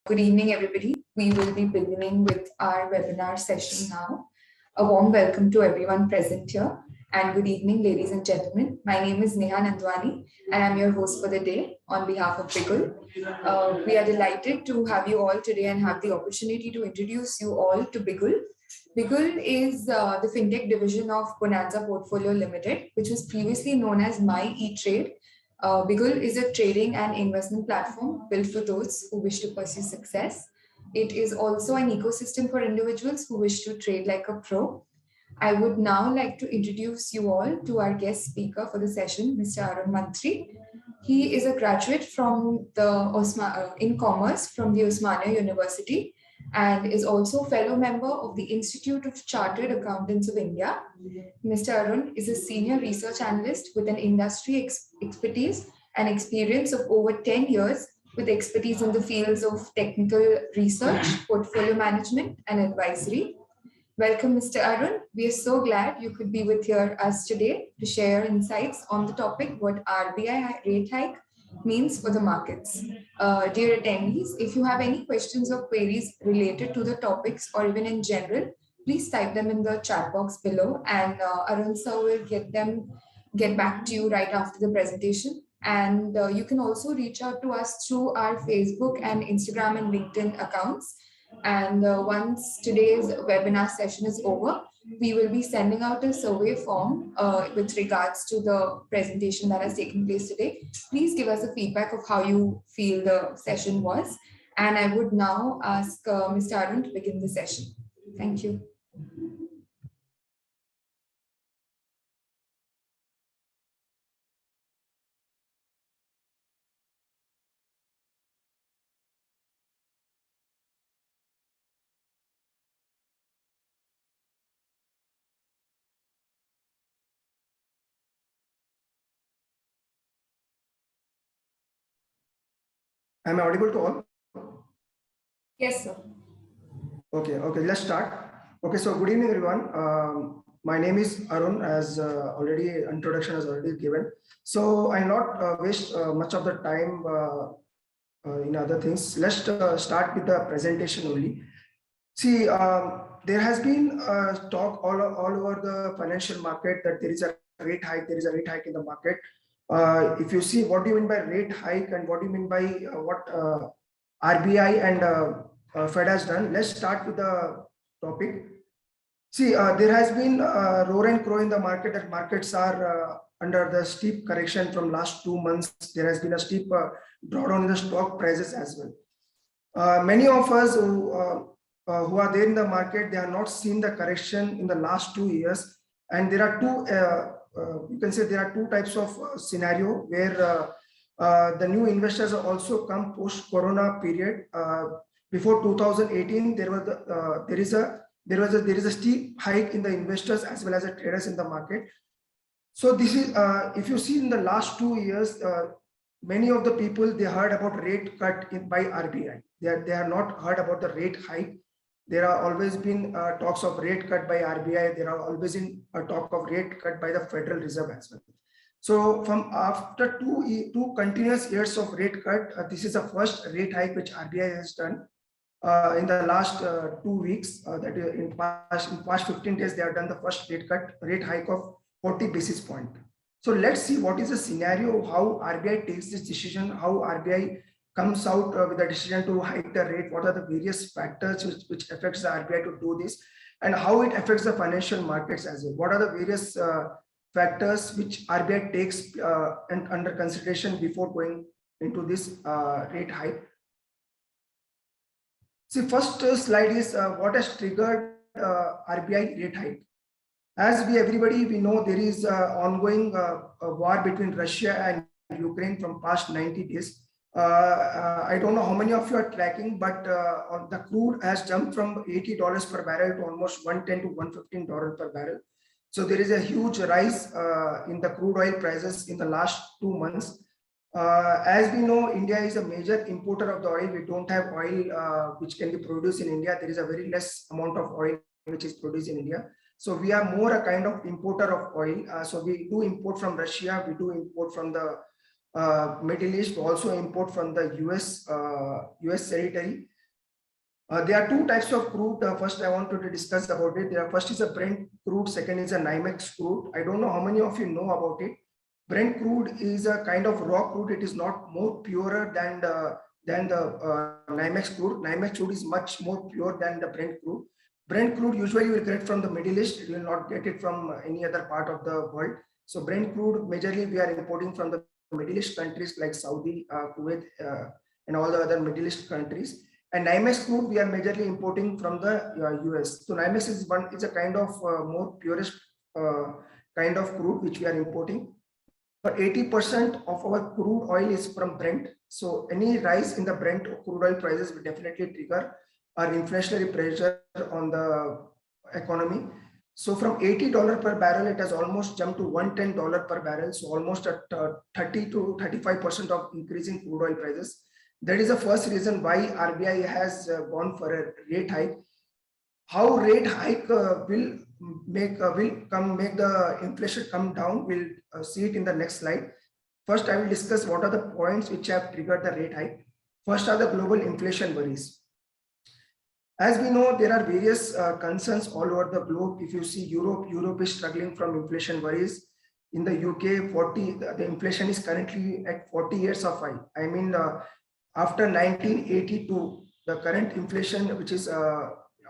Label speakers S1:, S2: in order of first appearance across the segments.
S1: Good evening, everybody. We will be beginning with our webinar session now. A warm welcome to everyone present here. And good evening, ladies and gentlemen. My name is Neha Nandwani, and I'm your host for the day on behalf of Bigul. We are delighted to have you all today and have the opportunity to introduce you all to Bigul. Bigul is the fintech division of Bonanza Portfolio Ltd, which was previously known as My E-Trade. Bigul is a trading and investment platform built for those who wish to pursue success. It is also an ecosystem for individuals who wish to trade like a pro. I would now like to introduce you all to our guest speaker for the session, Mr. Arun Mantri. He is a graduate from the in commerce from the Osmania University and is also a fellow member of the Institute of Chartered Accountants of India. Mr. Arun is a senior research analyst with an industry expertise and experience of over 10 years with expertise in the fields of technical research, portfolio management, and advisory. Welcome, Mr. Arun. We are so glad you could be with us today to share insights on the topic what RBI rate hike means for the markets. Dear attendees, if you have any questions or queries related to the topics or even in general, please type them in the chat box below and Arun sir will get back to you right after the presentation. And you can also reach out to us through our Facebook and Instagram and LinkedIn accounts. And once today's webinar session is over, we will be sending out a survey form with regards to the presentation that has taken place today. Please give us a feedback of how you feel the session was. And I would now ask Mr. Arun to begin the session. Thank you.
S2: Am I audible to all?
S1: Yes, sir.
S2: Okay, let's start. Okay, so good evening, everyone. My name is Arun, as already introduction has already given. So I'll not waste much of the time in other things. Let's start with the presentation only. See, there has been talk all over the financial market that there is a rate hike. There is a rate hike in the market. If you see, what do you mean by rate hike and what do you mean by what RBI and Fed has done? Let's start with the topic. See, there has been roar and crow in the market that markets are under the steep correction from last 2 months. There has been a steep drawdown in the stock prices as well. Many of us who are there in the market, they have not seen the correction in the last 2 years. And there are you can say there are two types of scenario where the new investors also come post Corona period. Before 2018, there is a steep hike in the investors as well as the traders in the market. So this is if you see in the last 2 years, many of the people they heard about rate cut by RBI. They have not heard about the rate hike. There are always been talks of rate cut by RBI. There are always been a talk of rate cut by the Federal Reserve as well. So from after two continuous years of rate cut, this is the first rate hike which RBI has done in the last 2 weeks. That is in past 15 days, they have done the first rate hike of 40 basis point. So let's see what is the scenario, how RBI takes this decision, how RBI comes out with a decision to hike the rate, what are the various factors which affects the RBI to do this, and how it affects the financial markets as well. What are the various factors which RBI takes under consideration before going into this rate hike. See, first slide is what has triggered RBI rate hike. As everybody know, there is ongoing war between Russia and Ukraine from past 90 days. I don't know how many of you are tracking, but the crude has jumped from $80 per barrel to almost $110 to $115 per barrel. So there is a huge rise in the crude oil prices in the last 2 months. As we know, India is a major importer of the oil. We don't have oil which can be produced in India. There is a very less amount of oil which is produced in India. So we are more a kind of importer of oil. So we do import from Russia. We do import from the Middle East, also import from the US territory. There are two types of crude. First, I want to discuss about it. First is a Brent crude. Second is a NYMEX crude. I don't know how many of you know about it. Brent crude is a kind of raw crude. It is not more purer than the NYMEX crude. NYMEX crude is much more pure than the Brent crude. Brent crude usually you will get from the Middle East. You will not get it from any other part of the world. So Brent crude majorly we are importing from the Middle East countries like Saudi, Kuwait, and all the other Middle East countries. And NYMEX crude we are majorly importing from the US. So NYMEX is a kind of more purest kind of crude which we are importing. But 80% of our crude oil is from Brent. So any rise in the Brent crude oil prices will definitely trigger our inflationary pressure on the economy. So from $80 per barrel, it has almost jumped to $110 per barrel. So almost at 30 to 35% of increasing crude oil prices. That is the first reason why RBI has gone for a rate hike. How rate hike will make the inflation come down? We'll see it in the next slide. First, I will discuss what are the points which have triggered the rate hike. First are the global inflation worries. As we know, there are various concerns all over the globe. If you see Europe is struggling from inflation worries. In the UK, the inflation is currently at 40 years of high. I mean, after 1982, the current inflation, which is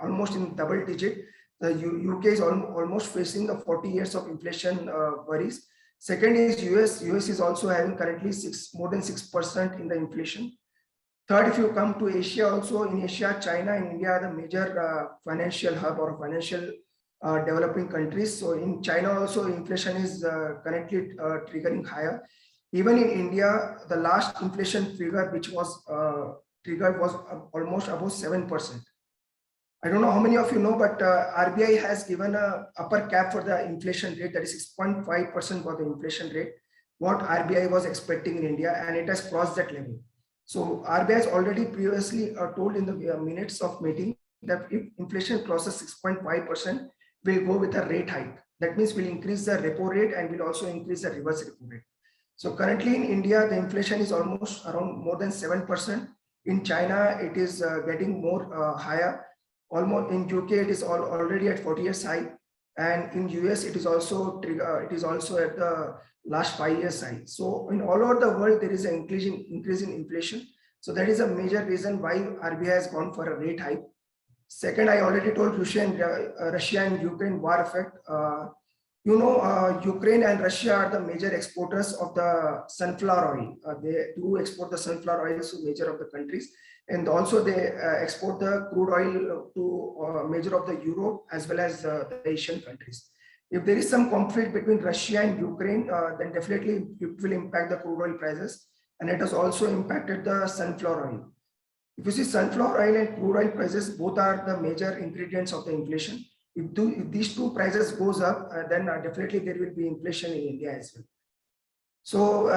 S2: almost in double digit, the UK is almost facing the 40 years of inflation worries. Second is US. US is also having currently more than 6% in the inflation. Third, if you come to Asia, also in Asia, China and India are the major financial hub or financial developing countries. So in China also inflation is currently triggering higher. Even in India, the last inflation figure which was triggered was almost above 7%. I don't know how many of you know, but RBI has given a upper cap for the inflation rate, that is 6.5% for the inflation rate, what RBI was expecting in India, and it has crossed that level. So RBI has already previously told in the minutes of meeting that if inflation crosses 6.5%, we'll go with a rate hike. That means we'll increase the repo rate and we'll also increase the reverse repo rate. So currently in India, the inflation is almost around more than 7%. In China, it is getting more higher. Almost in UK, it is already at 40 years high. And in US, it is also at the last 5 years high. So in all over the world, there is an increase in inflation. So that is a major reason why RBI has gone for a rate hike. Second, I already told Russia and Ukraine war effect. Ukraine and Russia are the major exporters of the sunflower oil. They do export the sunflower oil to major of the countries. And also they export the crude oil to major of the Europe as well as the Asian countries. If there is some conflict between Russia and Ukraine, then definitely it will impact the crude oil prices. And it has also impacted the sunflower oil. If you see sunflower oil and crude oil prices, both are the major ingredients of the inflation. If these two prices goes up, then definitely there will be inflation in India as well. So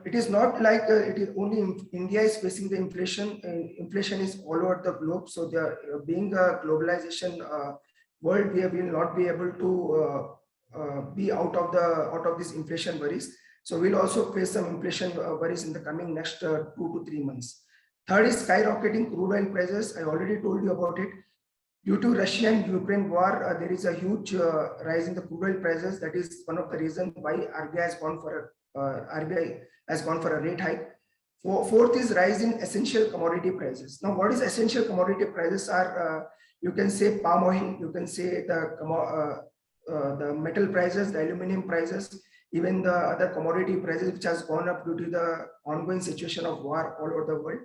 S2: it is not like it is only India is facing the inflation. Inflation is all over the globe. So there being a globalization world, we will not be able to be out of this inflation worries. So we'll also face some inflation worries in the coming next 2 to 3 months. Third is skyrocketing crude oil prices. I already told you about it. Due to Russia and Ukraine war, there is a huge rise in the crude oil prices. That is one of the reasons why RBI has gone for a rate hike. Fourth is rise in essential commodity prices. Now, what is essential commodity prices are? You can say palm oil. You can say the metal prices, the aluminum prices, even the other commodity prices which has gone up due to the ongoing situation of war all over the world.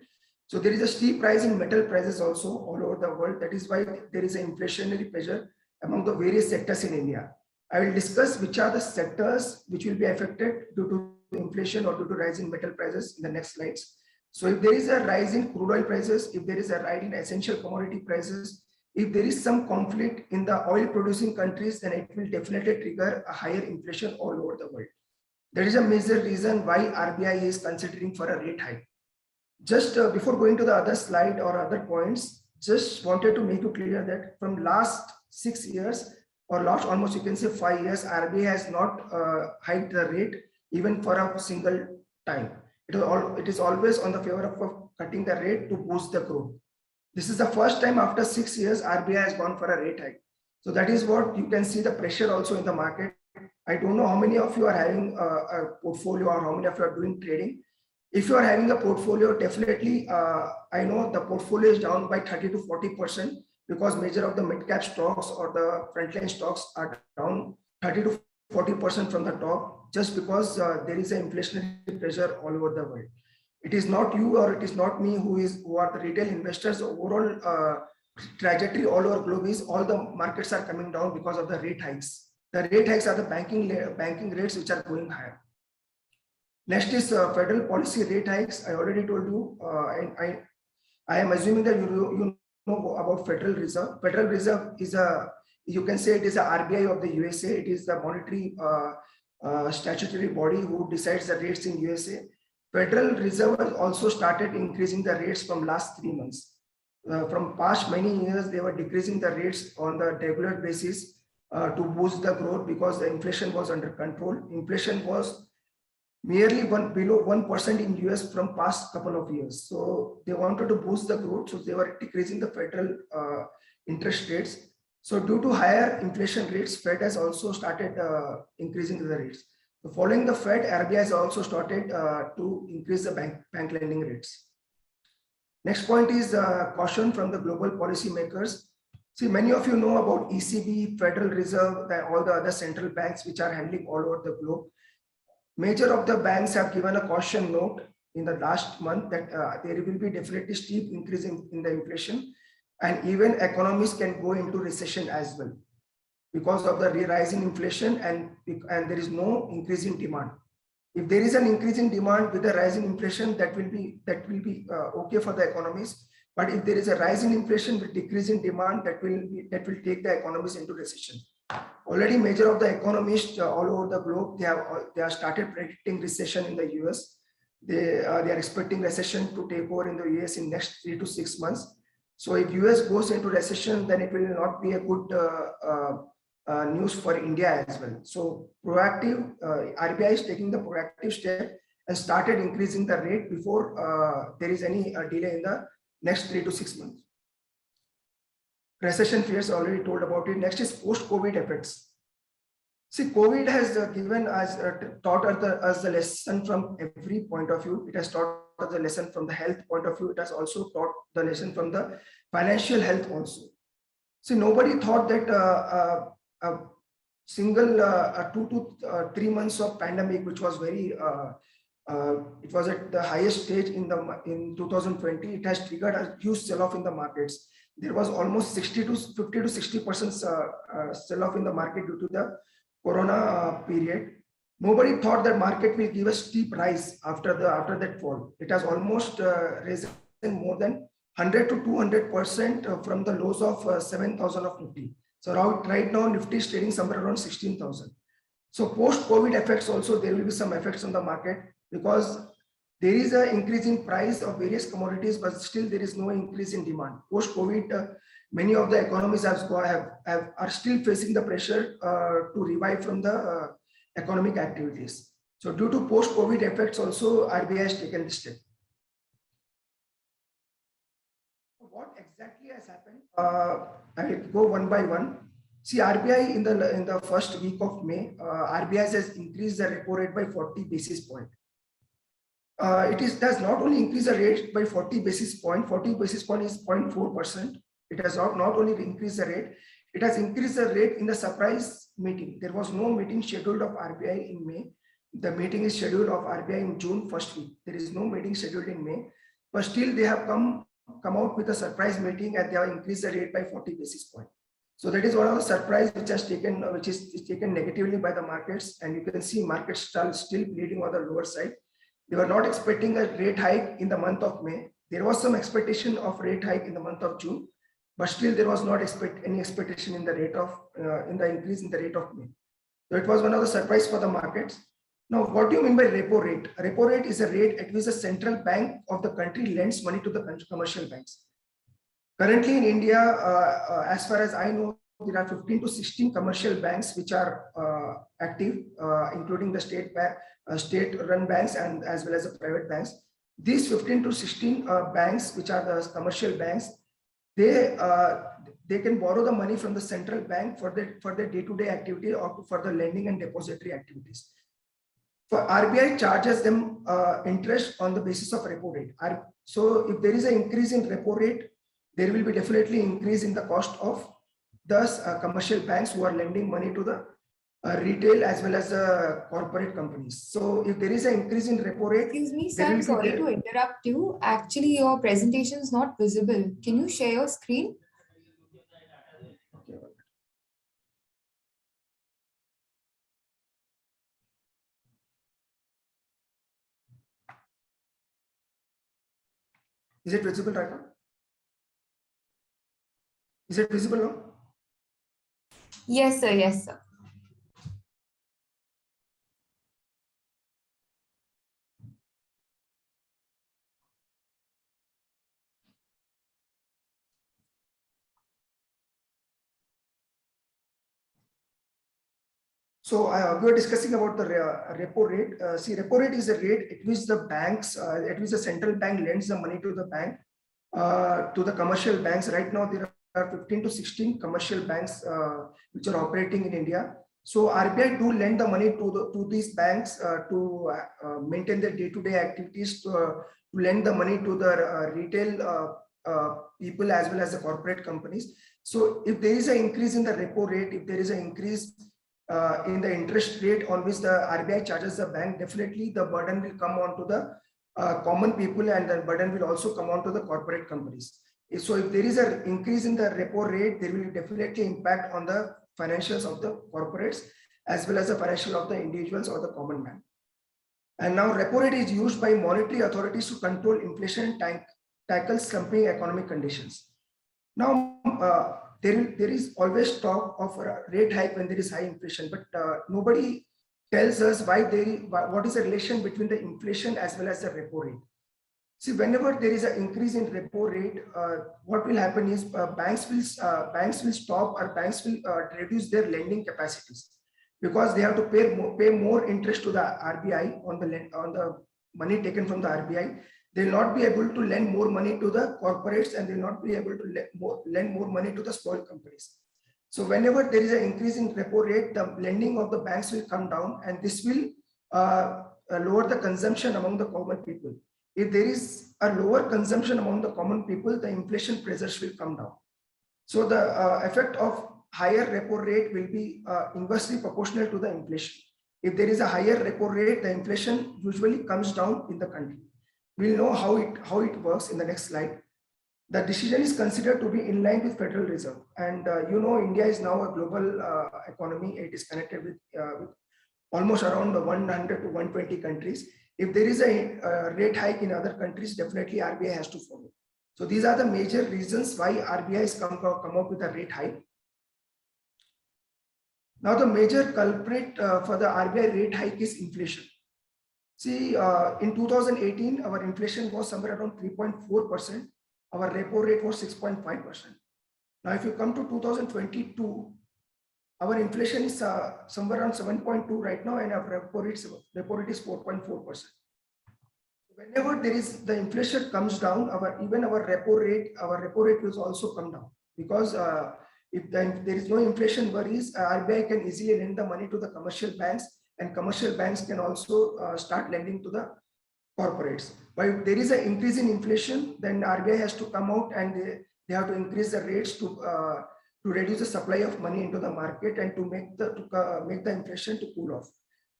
S2: So there is a steep rise in metal prices also all over the world. That is why there is an inflationary pressure among the various sectors in India. I will discuss which are the sectors which will be affected due to inflation or due to rise in metal prices in the next slides. So if there is a rise in crude oil prices, if there is a rise in essential commodity prices, if there is some conflict in the oil producing countries, then it will definitely trigger a higher inflation all over the world. That is a major reason why RBI is considering for a rate hike. Just before going to the other slide or other points, just wanted to make it clear that from last 6 years or last almost you can say 5 years, RBI has not hiked the rate even for a single time. It is always on the favor of cutting the rate to boost the growth. This is the first time after 6 years RBI has gone for a rate hike. So that is what you can see the pressure also in the market. I don't know how many of you are having a portfolio or how many of you are doing trading. If you are having a portfolio, definitely, I know the portfolio is down by 30 to 40% because major of the mid-cap stocks or the frontline stocks are down 30 to 40% from the top, just because there is an inflationary pressure all over the world. It is not you or it is not me who are the retail investors. Overall trajectory all over globe is all the markets are coming down because of the rate hikes. The rate hikes are the banking rates which are going higher. Next is federal policy rate hikes. I already told you, and I am assuming that you know about Federal Reserve. Federal Reserve is you can say it is a RBI of the USA. It is the monetary statutory body who decides the rates in USA. Federal Reserve has also started increasing the rates from last 3 months. From past many years, they were decreasing the rates on the regular basis to boost the growth because the inflation was under control. Inflation was merely below 1% in US from past couple of years. So they wanted to boost the growth. So they were decreasing the federal interest rates. So due to higher inflation rates, Fed has also started increasing the rates. So following the Fed, RBI has also started to increase the bank lending rates. Next point is caution from the global policy makers. See, many of you know about ECB, Federal Reserve, all the other central banks which are handling all over the globe. Major of the banks have given a caution note in the last month that there will be definitely steep increase in the inflation, and even economies can go into recession as well because of the rising inflation and there is no increase in demand. If there is an increase in demand with a rising inflation, that will be okay for the economies. But if there is a rise in inflation with decrease in demand, that will take the economies into recession. Already, major of the economists all over the globe they have started predicting recession in the US. They are expecting recession to take over in the US in next 3 to 6 months. So if US goes into recession, then it will not be a good news for India as well. So proactive, RBI is taking the proactive step and started increasing the rate before there is any delay in the next 3 to 6 months. Recession fears, already told about it. Next is post-COVID effects. See, COVID has given us, taught us the lesson from every point of view. It has taught us the lesson from the health point of view. It has also taught the lesson from the financial health also. See, nobody thought that a single 2 to 3 months of pandemic, which was very, it was at the highest stage in 2020. It has triggered a huge sell-off in the markets. There was almost 50 to 60% sell-off in the market due to the Corona period. Nobody thought that market will give a steep rise after that fall. It has almost risen more than 100 to 200% from the lows of 7,000 of Nifty. So right now Nifty is trading somewhere around 16,000. So post-COVID effects also, there will be some effects on the market because there is an increase in price of various commodities, but still there is no increase in demand. Post-COVID, many of the economies are still facing the pressure to revive from the economic activities. So due to post-COVID effects also, RBI has taken this step. What exactly has happened? I will go one by one. See, RBI in the first week of May, RBI has increased the repo rate by 40 basis points. It does not only increase the rate by 40 basis points. 40 basis point is 0.4%. It has not only increased the rate, it has increased the rate in the surprise meeting. There was no meeting scheduled of RBI in May. The meeting is scheduled of RBI in June first week. There is no meeting scheduled in May, but still they have come out with a surprise meeting and they have increased the rate by 40 basis points. So that is one of the surprise which is taken negatively by the markets, and you can see markets still bleeding on the lower side. They were not expecting a rate hike in the month of May. There was some expectation of rate hike in the month of June, but still there was not any expectation in the rate of in the increase in the rate of May. So it was one of the surprise for the markets. Now, what do you mean by repo rate? Repo rate is a rate at which the central bank of the country lends money to the commercial banks. Currently in India, as far as I know, there are 15 to 16 commercial banks which are active, including the state-run banks and as well as the private banks. These 15 to 16 banks, which are the commercial banks, they can borrow the money from the central bank for their day-to-day activity or for the lending and depository activities. For RBI charges them interest on the basis of repo rate. So if there is an increase in repo rate, there will be definitely increase in the cost of the commercial banks who are lending money to the retail as well as the corporate companies. So if there is an increase in repo rate,
S1: excuse me, sir, I'm sorry to interrupt you. Actually, your presentation is not visible. Can you share your screen?
S2: Okay. Is it visible right now? Is it visible now?
S1: Yes, sir. Yes, sir.
S2: So we were discussing about the repo rate. See, repo rate is a rate at which the banks, at which the central bank lends the money to the bank, to the commercial banks. Right now, there are 15 to 16 commercial banks which are operating in India. So RBI do lend the money to these banks to maintain their day-to-day activities, to lend the money to the retail people as well as the corporate companies. So if there is an increase in the repo rate, if there is an increase in the interest rate on which the RBI charges the bank, definitely the burden will come on to the common people, and the burden will also come on to the corporate companies. So if there is an increase in the repo rate, there will definitely impact on the financials of the corporates as well as the financial of the individuals or the common man. And now repo rate is used by monetary authorities to control inflation and tackle slumping economic conditions. Now, there is always talk of a rate hike when there is high inflation, but nobody tells us what is the relation between the inflation as well as the repo rate. See, whenever there is an increase in repo rate, what will happen is banks will stop, or banks will reduce their lending capacities, because they have to pay more interest to the RBI on the money taken from the RBI. They will not be able to lend more money to the corporates, and they will not be able to lend more money to the small companies. So whenever there is an increase in repo rate, the lending of the banks will come down, and this will lower the consumption among the common people. If there is a lower consumption among the common people, the inflation pressures will come down. So the effect of higher repo rate will be inversely proportional to the inflation. If there is a higher repo rate, the inflation usually comes down in the country. We'll know how it works in the next slide. The decision is considered to be in line with Federal Reserve, and India is now a global economy. It is connected with almost around 100 to 120 countries. If there is a rate hike in other countries, definitely RBI has to follow. So these are the major reasons why RBI has come up with a rate hike. Now the major culprit for the RBI rate hike is inflation. See, in 2018, our inflation was somewhere around 3.4%. Our repo rate was 6.5%. Now, if you come to 2022, our inflation is somewhere around 7.2 right now, and our repo rate is 4.4%. Whenever there is the inflation comes down, even our repo rate will also come down, because if there is no inflation worries, RBI can easily lend the money to the commercial banks, and commercial banks can also start lending to the corporates. But if there is an increase in inflation, then RBI has to come out, and they have to increase the rates to reduce the supply of money into the market, and to make the inflation to cool off.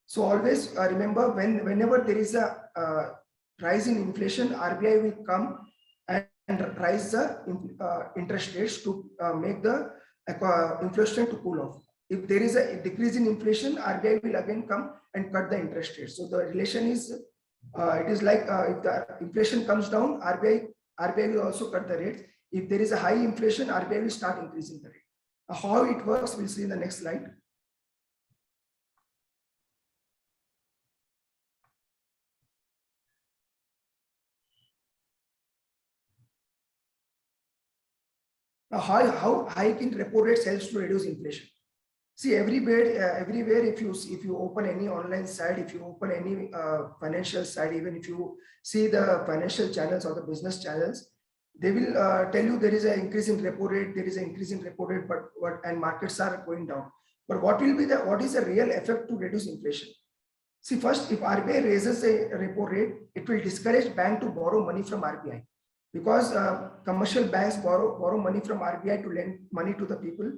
S2: So always remember, whenever there is a rise in inflation, RBI will come and rise the interest rates to make the inflation to cool off. If there is a decrease in inflation, RBI will again come and cut the interest rates. So the relation is, it is like if the inflation comes down, RBI will also cut the rates. If there is a high inflation, RBI will start increasing the rate. How it works, we'll see in the next slide. Now, how hike in repo rates helps to reduce inflation? See, everywhere if you open any online site, if you open any financial site, even if you see the financial channels or the business channels, They will tell you there is an increase in repo rate, there is an increase in repo rate, and markets are going down. But what is the real effect to reduce inflation? See, first, if RBI raises a repo rate, it will discourage bank to borrow money from RBI, because commercial banks borrow money from RBI to lend money to the people.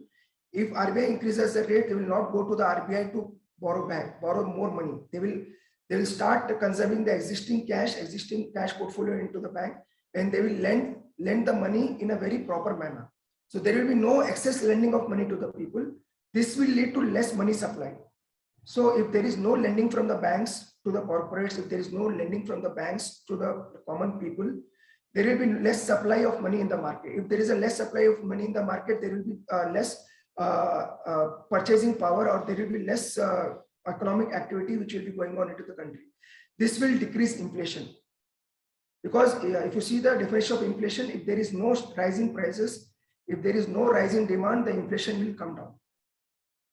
S2: If RBI increases the rate, they will not go to the RBI to borrow more money. They will start conserving the existing cash portfolio into the bank, and they will lend the money in a very proper manner. So there will be no excess lending of money to the people. This will lead to less money supply. So if there is no lending from the banks to the corporates, if there is no lending from the banks to the common people, there will be less supply of money in the market. If there is a less supply of money in the market, there will be less purchasing power, or there will be less economic activity which will be going on into the country. This will decrease inflation. Because if you see the definition of inflation, if there is no rising prices, if there is no rising demand, the inflation will come down.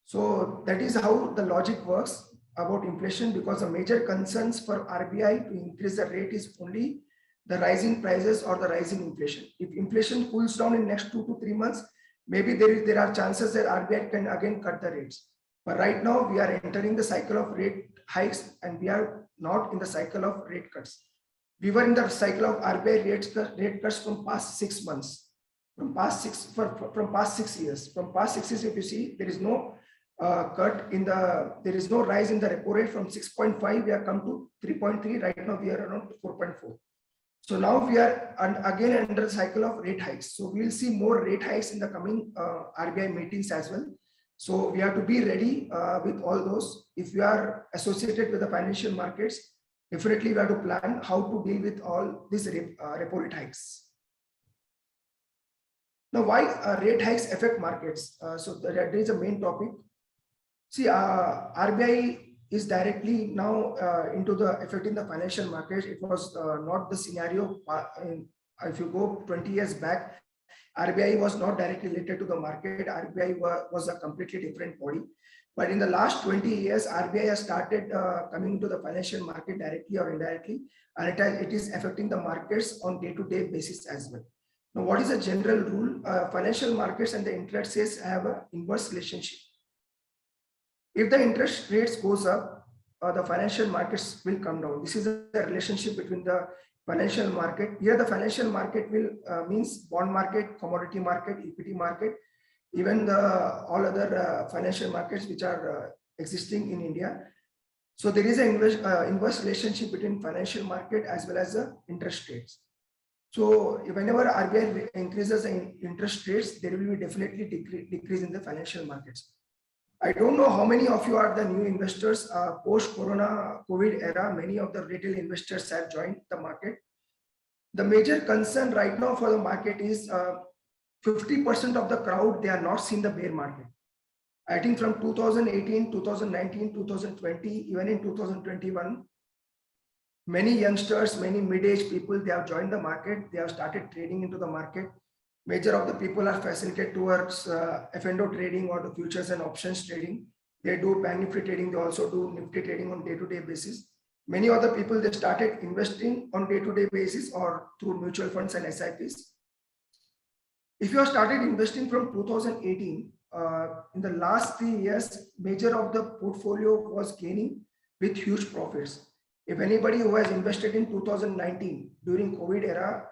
S2: So that is how the logic works about inflation, because the major concerns for RBI to increase the rate is only the rising prices or the rising inflation. If inflation cools down in next 2 to 3 months, maybe there are chances that RBI can again cut the rates. But right now we are entering the cycle of rate hikes, and we are not in the cycle of rate cuts. We were in the cycle of RBI rate cuts from past 6 months, from past 6 years. From past 6 years, if you see, there is no there is no rise in the repo rate. From 6.5 we have come to 3.3. Right now we are around 4.4. So now we are again under the cycle of rate hikes. So we will see more rate hikes in the coming RBI meetings as well. So we have to be ready with all those. If you are associated with the financial markets, definitely we have to plan how to deal with all these repo rate hikes. Now, why rate hikes affect markets? So that is a main topic. See, RBI is directly now into the affecting the financial market. It was not the scenario if you go 20 years back. RBI was not directly related to the market. RBI was a completely different body. But in the last 20 years, RBI has started coming into the financial market directly or indirectly, and it is affecting the markets on day-to-day basis as well. Now, what is a general rule? Financial markets and the interest rates have an inverse relationship. If the interest rates goes up, the financial markets will come down. This is the relationship between the financial market. Here, the financial market will means bond market, commodity market, equity market, even all other financial markets which are existing in India. So there is an inverse relationship between financial market as well as the interest rates. So whenever RBI increases the interest rates, there will be definitely decrease in the financial markets. I don't know how many of you are the new investors post-corona COVID era. Many of the retail investors have joined the market. The major concern right now for the market is 50% of the crowd, they are not seeing the bear market. I think from 2018, 2019, 2020, even in 2021, many youngsters, many mid-age people, they have joined the market. They have started trading into the market. Major of the people are facilitated towards F&O trading or the futures and options trading. They do bank nifty trading. They also do nifty trading on day-to-day basis. Many other people, they started investing on day-to-day basis or through mutual funds and SIPs. If you have started investing from 2018, in the last 3 years, major of the portfolio was gaining with huge profits. If anybody who has invested in 2019 during COVID era,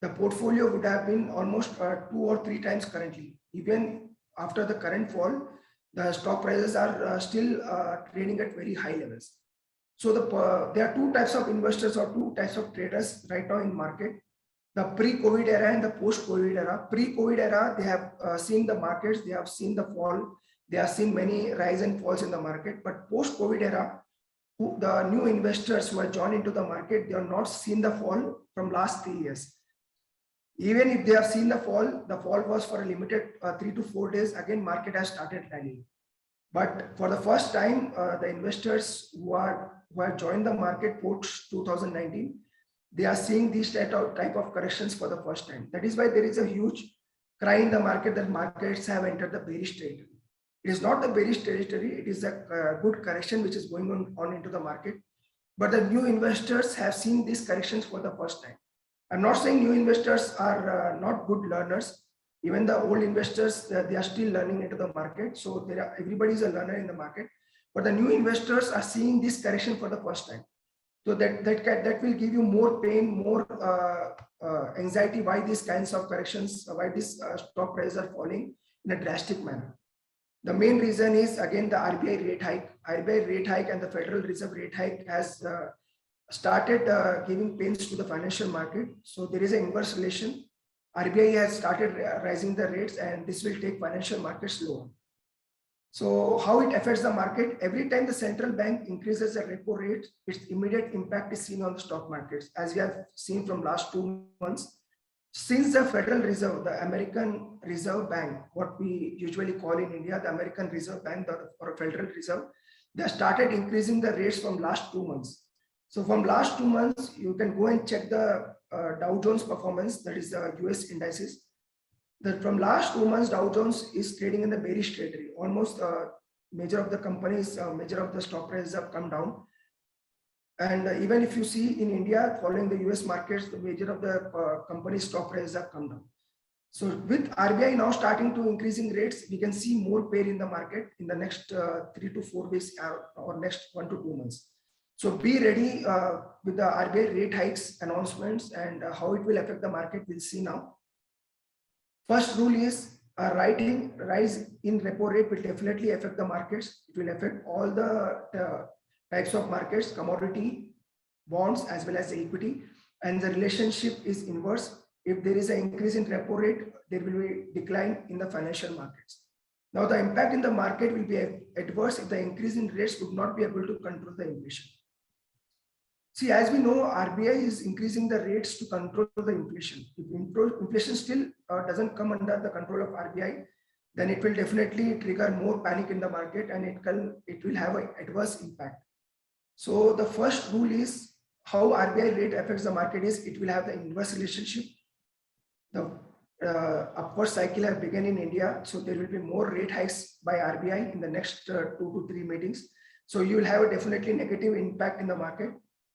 S2: the portfolio would have been almost 2 or 3 times currently. Even after the current fall, the stock prices are still trading at very high levels. So there are 2 types of investors or 2 types of traders right now in market. The pre-COVID era and the post-COVID era. Pre-COVID era, they have seen the markets, they have seen the fall, they have seen many rise and falls in the market. But post-COVID era, the new investors who have joined into the market, they have not seen the fall from last 3 years. Even if they have seen the fall was for a limited 3 to 4 days. Again, market has started rallying. But for the first time, the investors who have joined the market post 2019, they are seeing these type of corrections for the first time. That is why there is a huge cry in the market that markets have entered the bearish territory. It is not the bearish territory. It is a good correction which is going on into the market. But the new investors have seen these corrections for the first time. I'm not saying new investors are not good learners. Even the old investors, they are still learning into the market. So everybody is a learner in the market. But the new investors are seeing this correction for the first time. So that will give you more pain, more anxiety. Why these kinds of corrections? Why these stock prices are falling in a drastic manner? The main reason is again the RBI rate hike. RBI rate hike and the Federal Reserve rate hike has started giving pains to the financial market. So there is an inverse relation. RBI has started rising the rates, and this will take financial markets lower. So how it affects the market? Every time the central bank increases the repo rate, its immediate impact is seen on the stock markets, as we have seen from last 2 months. Since the Federal Reserve, the American Reserve Bank, what we usually call in India, the American Reserve Bank or Federal Reserve, they started increasing the rates from last 2 months. So from last 2 months, you can go and check the Dow Jones performance, that is the US indices. From last 2 months, Dow Jones is trading in the bearish territory. Almost major of the companies, major of the stock prices have come down. And even if you see in India, following the US markets, the major of the companies' stock prices have come down. So with RBI now starting to increasing rates, we can see more pain in the market in the next 3 to 4 weeks or next 1 to 2 months. So be ready with the RBI rate hikes announcements and how it will affect the market. We'll see now. First rule is a rise in repo rate will definitely affect the markets. It will affect all the types of markets, commodity, bonds, as well as equity. And the relationship is inverse. If there is an increase in repo rate, there will be a decline in the financial markets. Now, the impact in the market will be adverse if the increase in rates would not be able to control the inflation. See, as we know, RBI is increasing the rates to control the inflation. If inflation still doesn't come under the control of RBI, then it will definitely trigger more panic in the market, and it will have an adverse impact. So the first rule is how RBI rate affects the market is it will have the inverse relationship. The upward cycle has begun in India, so there will be more rate hikes by RBI in the next 2 to 3 meetings. So you will have a definitely negative impact in the market.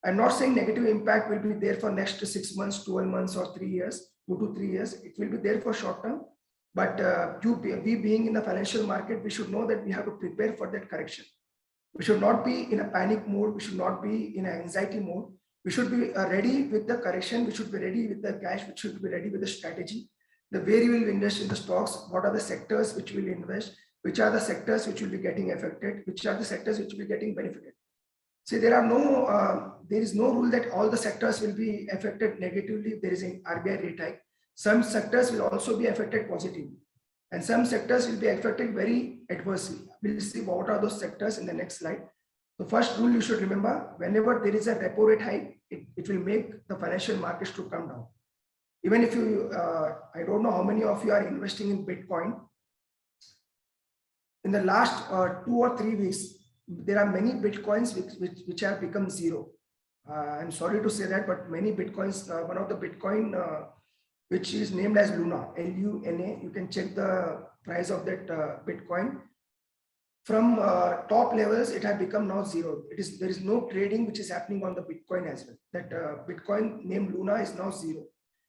S2: I'm not saying negative impact will be there for next 6 months, 12 months, or 3 years, 2 to 3 years. It will be there for short term. But we being in the financial market, we should know that we have to prepare for that correction. We should not be in a panic mode. We should not be in an anxiety mode. We should be ready with the correction. We should be ready with the cash. We should be ready with the strategy. The way we will invest in the stocks, what are the sectors which will invest, which are the sectors which will be getting affected, which are the sectors which will be getting benefited. See, there is no rule that all the sectors will be affected negatively if there is an RBI rate hike. Some sectors will also be affected positively, and some sectors will be affected very adversely. We'll see what are those sectors in the next slide. The first rule you should remember, whenever there is a repo rate hike, it will make the financial markets to come down. Even if you, I don't know how many of you are investing in Bitcoin. In the last 2 or 3 weeks, there are many Bitcoins which have become zero. I'm sorry to say that, but many Bitcoins, one of the Bitcoin, which is named as Luna, L-U-N-A, you can check the price of that Bitcoin. From top levels, it has become now zero. There is no trading which is happening on the Bitcoin as well. That Bitcoin named Luna is now zero.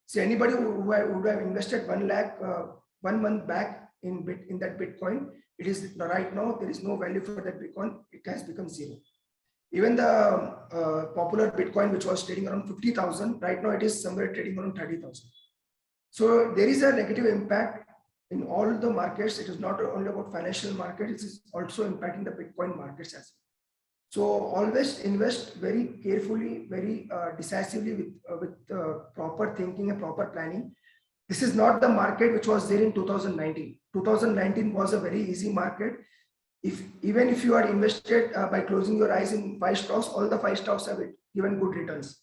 S2: So anybody who would have invested 1 lakh 1 month back in that Bitcoin, it is right now there is no value for that Bitcoin. It has become zero. Even the popular Bitcoin, which was trading around 50,000, right now it is somewhere trading around 30,000. So there is a negative impact in all the markets. It is not only about financial market, it is also impacting the Bitcoin markets as well. So always invest very carefully, very decisively with proper thinking and proper planning. This is not the market which was there in 2019. 2019 was a very easy market. Even if you are invested by closing your eyes in 5 stocks, all the 5 stocks have given good returns.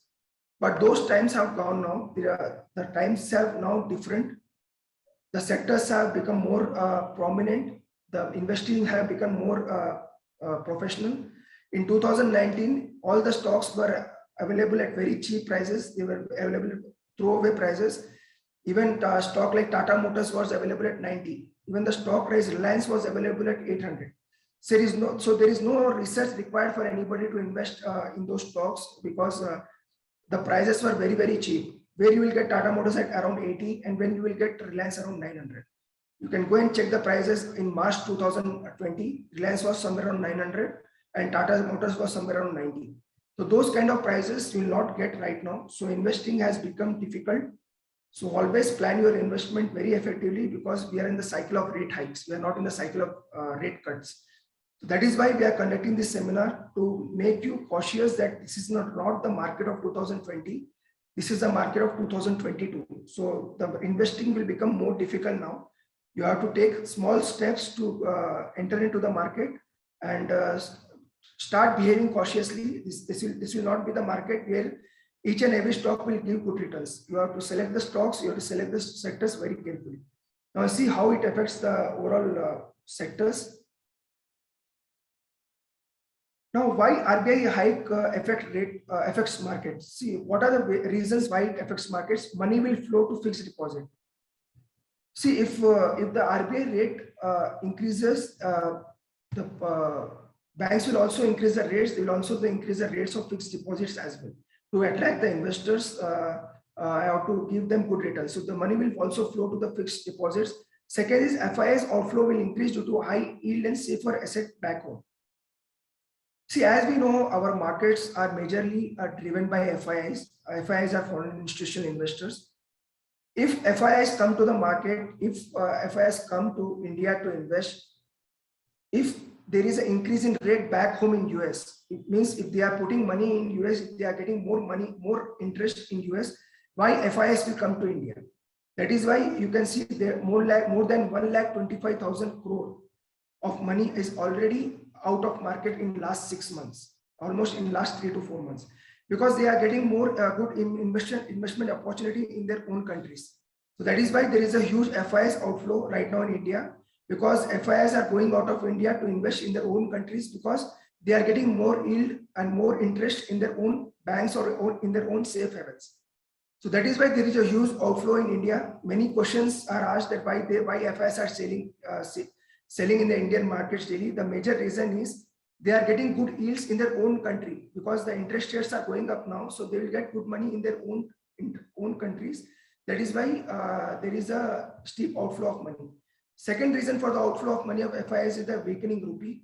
S2: But those times have gone now. The times have now different. The sectors have become more prominent. The investing have become more professional. In 2019, all the stocks were available at very cheap prices. They were available at throwaway prices. Even stock like Tata Motors was available at 90. Even the stock price Reliance was available at 800. So there is no research required for anybody to invest in those stocks because the prices were very, very cheap. where you will get Tata Motors at around 80 and when you will get Reliance around 900. You can go and check the prices in March 2020. Reliance was somewhere around 900 and Tata Motors was somewhere around 90. So those kind of prices you will not get right now. So investing has become difficult. So always plan your investment very effectively because we are in the cycle of rate hikes. We are not in the cycle of rate cuts. So that is why we are conducting this seminar to make you cautious that this is not the market of 2020. This is the market of 2022. So the investing will become more difficult now. You have to take small steps to enter into the market and start behaving cautiously. This will not be the market where each and every stock will give good returns. You have to select the stocks, you have to select the sectors very carefully. Now see how it affects the overall sectors. Now, why RBI hike affects markets? See, what are the reasons why it affects markets? Money will flow to fixed deposit. See, if the RBI rate increases, the banks will also increase the rates. They will also increase the rates of fixed deposits as well. To attract the investors, I have to give them good returns. So the money will also flow to the fixed deposits. Second is FIIs outflow will increase due to high yield and safer asset back home. See, as we know, our markets are majorly driven by FIIs. FIIs are foreign institutional investors. If FIIs come to the market, if FIIs come to India to invest, if there is an increase in rate back home in US, it means if they are putting money in US, if they are getting more money, more interest in US, why FIIs will come to India? That is why you can see there more than 1,25,000 crore of money is already out of market in last 6 months, almost in last 3 to 4 months, because they are getting more good investment opportunity in their own countries. So that is why there is a huge FIIs outflow right now in India, because FIIs are going out of India to invest in their own countries because they are getting more yield and more interest in their own banks or in their own safe havens. So that is why there is a huge outflow in India. Many questions are asked that why FIIs are selling in the Indian markets daily. The major reason is they are getting good yields in their own country because the interest rates are going up now. So they will get good money in their own countries. That is why there is a steep outflow of money. Second reason for the outflow of money of FIIs is the weakening rupee.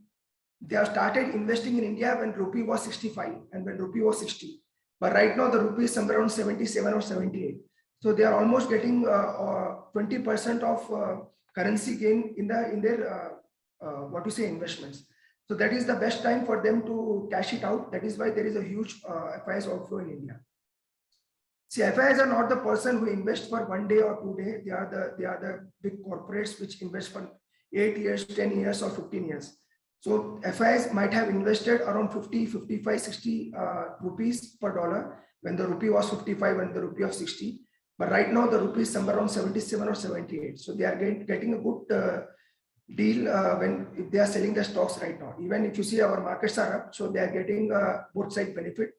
S2: They have started investing in India when rupee was 65 and when rupee was 60. But right now the rupee is somewhere around 77 or 78. So they are almost getting 20% of currency gain in their investments. So that is the best time for them to cash it out. That is why there is a huge FIIs outflow in India. See, FIIs are not the person who invest for 1 day or 2 days. They are the big corporates which invest for 8 years, 10 years, or 15 years. So FIIs might have invested around 50, 55, 60 rupees per dollar when the rupee was 55 and the rupee of 60. But right now the rupee is somewhere around 77 or 78. So they are getting a good deal if they are selling the stocks right now. Even if you see our markets are up, so they are getting both side benefit.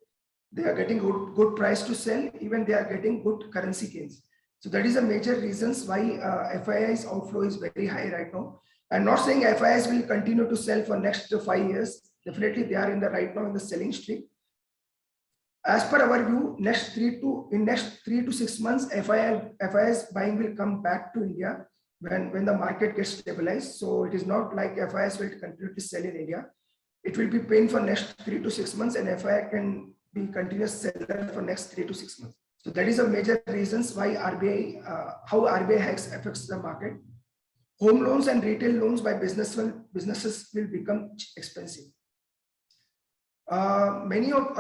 S2: They are getting good price to sell. Even they are getting good currency gains. So that is a major reasons why FIIs outflow is very high right now. I'm not saying FIIs will continue to sell for next 5 years. Definitely they are right now in the selling streak. As per our view, next 3 to 6 months, FIIs buying will come back to India when the market gets stabilized. So it is not like FIIs will continue to sell in India. It will be paying for next 3 to 6 months, and FII can be continuous seller for next 3 to 6 months. So that is a major reasons why how RBI hikes affects the market. Home loans and retail loans by businesses will become expensive. Many of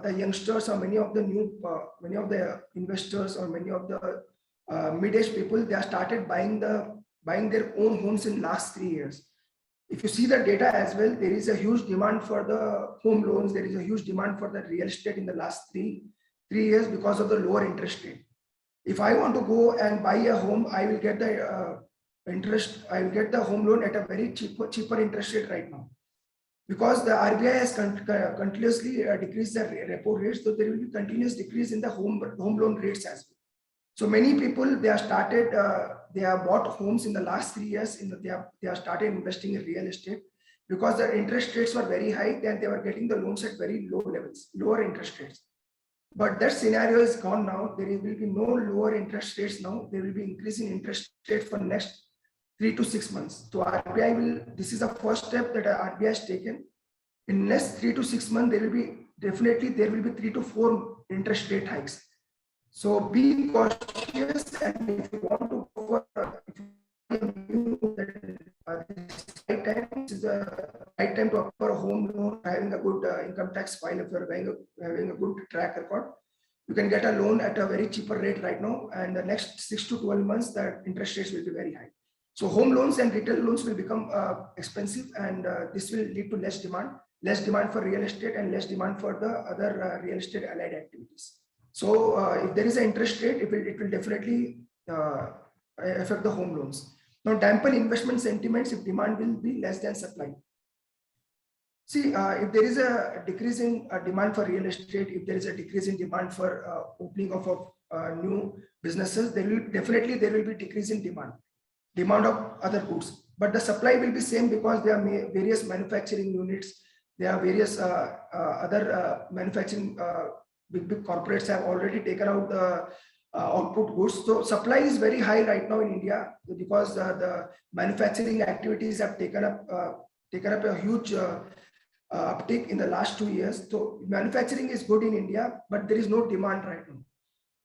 S2: the youngsters or many of the investors or many of the mid-age people, they have started buying their own homes in last 3 years. If you see the data as well, there is a huge demand for the home loans. There is a huge demand for the real estate in the last three years because of the lower interest rate. If I want to go and buy a home, I will get the I will get the home loan at a very cheaper interest rate right now. Because the RBI has continuously decreased the repo rates, so there will be continuous decrease in the home loan rates as well. So many people, they have bought homes in the last 3 years. They have started investing in real estate because the interest rates were very high and they were getting the loans at very low levels, lower interest rates. But that scenario is gone now. There will be no lower interest rates now. There will be increasing interest rate for next 3 to 6 months. So RBI will, this is the first step that RBI has taken. In next 3 to 6 months, there will be 3 to 4 interest rate hikes. So be cautious, and if you want to go for this is the right time to offer a home loan, having a good income tax file. If you're having a good track record, you can get a loan at a very cheaper rate right now, and the next 6 to 12 months, the interest rates will be very high. So home loans and retail loans will become expensive, and this will lead to less demand for real estate and less demand for the other real estate allied activities. So if there is an interest rate, it will definitely affect the home loans. Now, dampen investment sentiments if demand will be less than supply. See, if there is a decrease in demand for real estate, if there is a decrease in demand for opening of new businesses, there will be decrease in demand of other goods. But the supply will be same, because there are various manufacturing units. There are various other manufacturing big corporates have already taken out the output goods. So supply is very high right now in India, because the manufacturing activities have taken up a huge uptick in the last 2 years. So manufacturing is good in India, but there is no demand right now.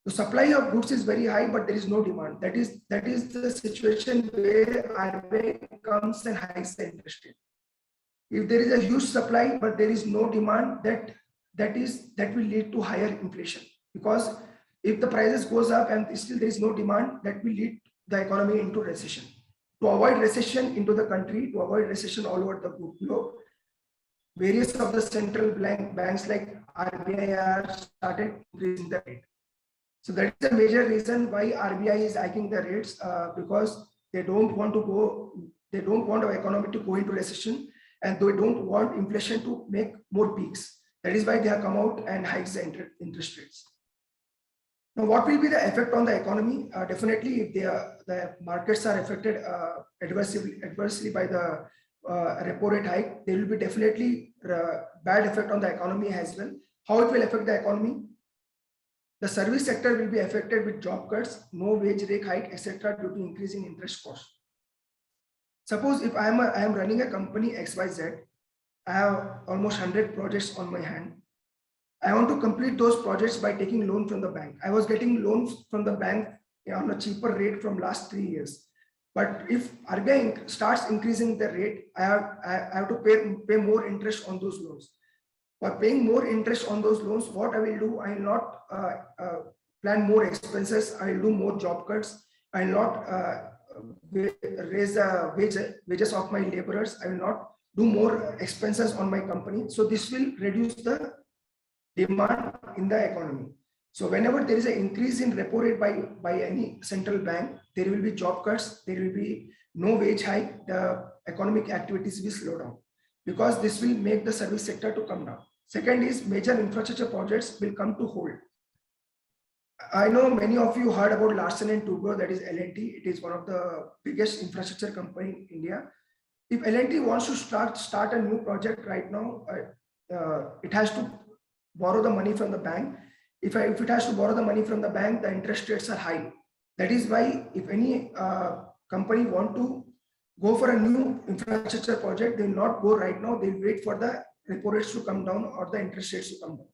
S2: The supply of goods is very high, but there is no demand. That is the situation where RBI comes and hikes the interest rate. If there is a huge supply but there is no demand, that will lead to higher inflation, because if the prices goes up and still there is no demand, that will lead the economy into recession. To avoid recession into the country, to avoid recession all over the globe, various of the central banks like RBI are started increasing the rate. So that is a major reason why RBI is hiking the rates, because they don't want the economy to go into recession, and they don't want inflation to make more peaks. That is why they have come out and hiked the interest rates. Now, what will be the effect on the economy? Definitely, if the markets are affected adversely by the repo rate hike, there will be definitely bad effect on the economy as well. How it will affect the economy? The service sector will be affected with job cuts, no wage rate hike, etc., due to increasing interest cost. Suppose if I am running a company XYZ, I have almost 100 projects on my hand. I want to complete those projects by taking loan from the bank. I was getting loans from the bank on a cheaper rate from last 3 years. But if RBI starts increasing the rate, I have to pay more interest on those loans. For paying more interest on those loans, what I will do, I will not plan more expenses. I will do more job cuts. I will not raise the wages of my laborers. I will not do more expenses on my company. So this will reduce the demand in the economy. So whenever there is an increase in repo rate by any central bank, there will be job cuts, there will be no wage hike, the economic activities will slow down, because this will make the service sector to come down. Second is major infrastructure projects will come to hold. I know many of you heard about Larsen & Toubro, that is L&T. It is one of the biggest infrastructure company in India. If L&T wants to start a new project right now, it has to borrow the money from the bank. If it has to borrow the money from the bank, the interest rates are high. That is why if any company want to go for a new infrastructure project, they will not go right now. They will wait for the repo rates to come down or the interest rates to come down.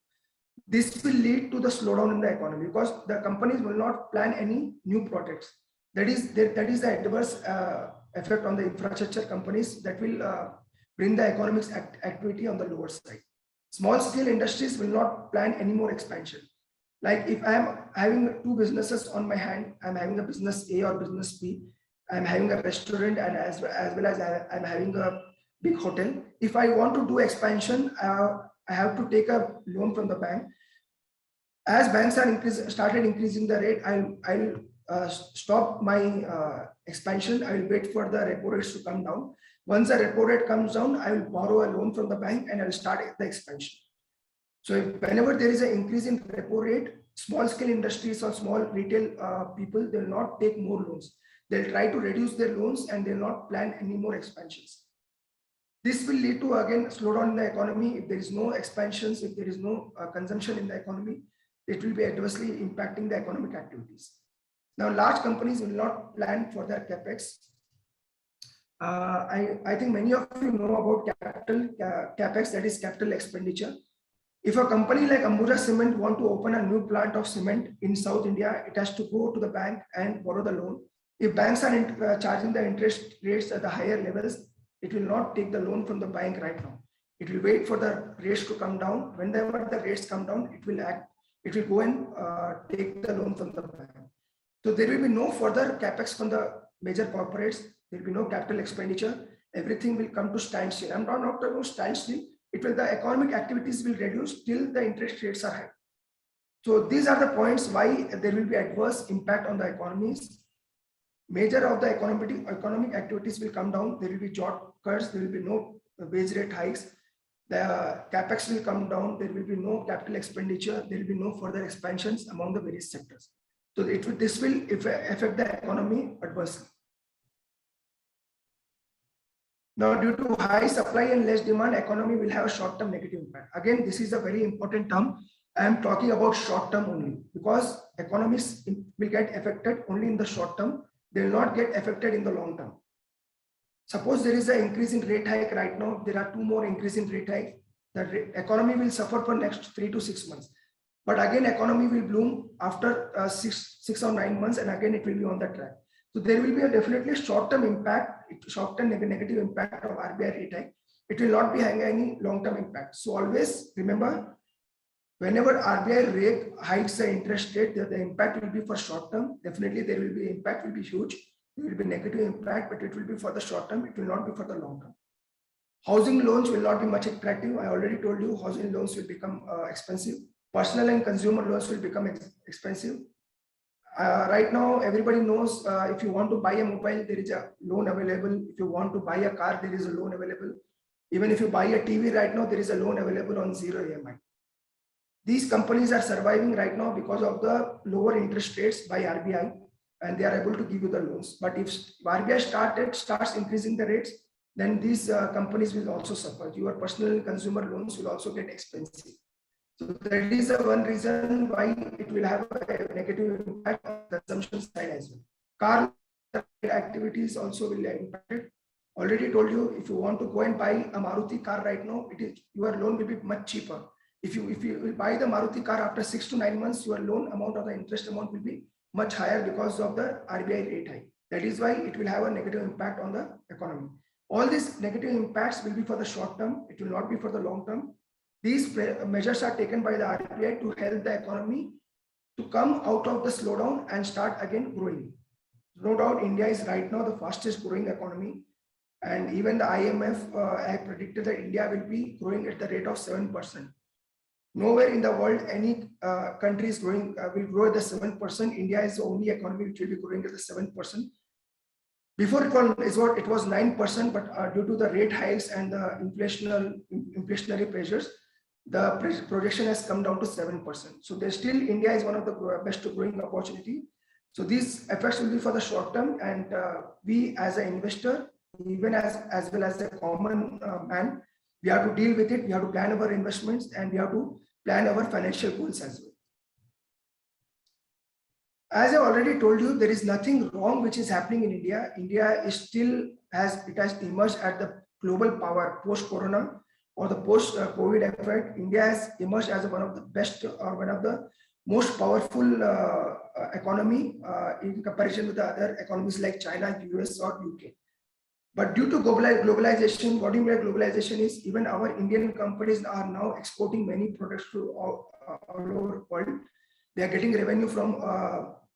S2: This will lead to the slowdown in the economy, because the companies will not plan any new projects. That is the adverse effect on the infrastructure companies that will bring the economic activity on the lower side. Small scale industries will not plan any more expansion. Like if I am having 2 businesses on my hand, I'm having a business A or business B, I'm having a restaurant, and as well as I'm having a big hotel. If I want to do expansion, I have to take a loan from the bank. As banks are started increasing the rate, I'll stop my expansion. I will wait for the repo rates to come down. Once the repo rate comes down, I will borrow a loan from the bank and I will start the expansion. So whenever there is an increase in repo rate, small scale industries or small retail people, they will not take more loans. They'll try to reduce their loans and they'll not plan any more expansions. This will lead to again slowdown in the economy. If there is no expansions, if there is no consumption in the economy, it will be adversely impacting the economic activities. Now, large companies will not plan for their capex. I think many of you know about capex, that is capital expenditure. If a company like Ambuja Cement want to open a new plant of cement in South India, it has to go to the bank and borrow the loan. If banks are charging the interest rates at the higher levels, it will not take the loan from the bank right now. It will wait for the rates to come down. Whenever the rates come down, it will go and take the loan from the bank. So there will be no further capex from the major corporates. There will be no capital expenditure. Everything will come to standstill. I'm not talking about standstill. The economic activities will reduce till the interest rates are high. So these are the points why there will be adverse impact on the economies. Major of the economic activities will come down. There will be job cuts. There will be no wage rate hikes. The capex will come down. There will be no capital expenditure. There will be no further expansions among the various sectors. So this will affect the economy adversely. Now, due to high supply and less demand, economy will have a short-term negative impact. Again, this is a very important term. I am talking about short-term only because economies will get affected only in the short term. They will not get affected in the long term. Suppose there is an increase in rate hike right now. There are 2 more increase in rate hike. The economy will suffer for next 3 to 6 months. But again, economy will bloom after 6 or 9 months, and again it will be on the track. So there will be a definitely short-term impact, short-term negative impact of RBI rate hike. It will not be having any long-term impact. So always remember, whenever RBI rate hikes the interest rate, the impact will be for short-term. Definitely there will be impact will be huge. There will be negative impact, but it will be for the short-term. It will not be for the long-term. Housing loans will not be much attractive. I already told you housing loans will become expensive. Personal and consumer loans will become expensive. Right now, everybody knows if you want to buy a mobile, there is a loan available. If you want to buy a car, there is a loan available. Even if you buy a TV right now, there is a loan available on 0 EMI. These companies are surviving right now because of the lower interest rates by RBI, and they are able to give you the loans. But if RBI starts increasing the rates, then these companies will also suffer. Your personal and consumer loans will also get expensive. So that is the one reason why it will have a negative impact on the consumption side as well. Car activities also will impact it. Already told you, if you want to go and buy a Maruti car right now, your loan will be much cheaper. If you will buy the Maruti car after 6 to 9 months, your loan amount or the interest amount will be much higher because of the RBI rate hike. That is why it will have a negative impact on the economy. All these negative impacts will be for the short term. It will not be for the long term. These measures are taken by the RBI to help the economy to come out of the slowdown and start again growing. No doubt, India is right now the fastest growing economy. And even the IMF had predicted that India will be growing at the rate of 7%. Nowhere in the world any country is growing will grow at the 7%. India is the only economy which will be growing at the 7%. Before it was 9%, but due to the rate hikes and the inflationary pressures, the projection has come down to 7%. So there's still India is one of the best growing opportunity. So these effects will be for the short term, and we as an investor, even as well as a common man, we have to deal with it. We have to plan our investments, and we have to plan our financial goals as well. As I already told you, there is nothing wrong which is happening in India. India is still has emerged as the global power post-corona or the post-COVID effect. India has emerged as one of the best or one of the most powerful economy in comparison with the other economies like China, US or UK. But due to globalization, what do you mean by globalization is even our Indian companies are now exporting many products to all over the world. They are getting revenue from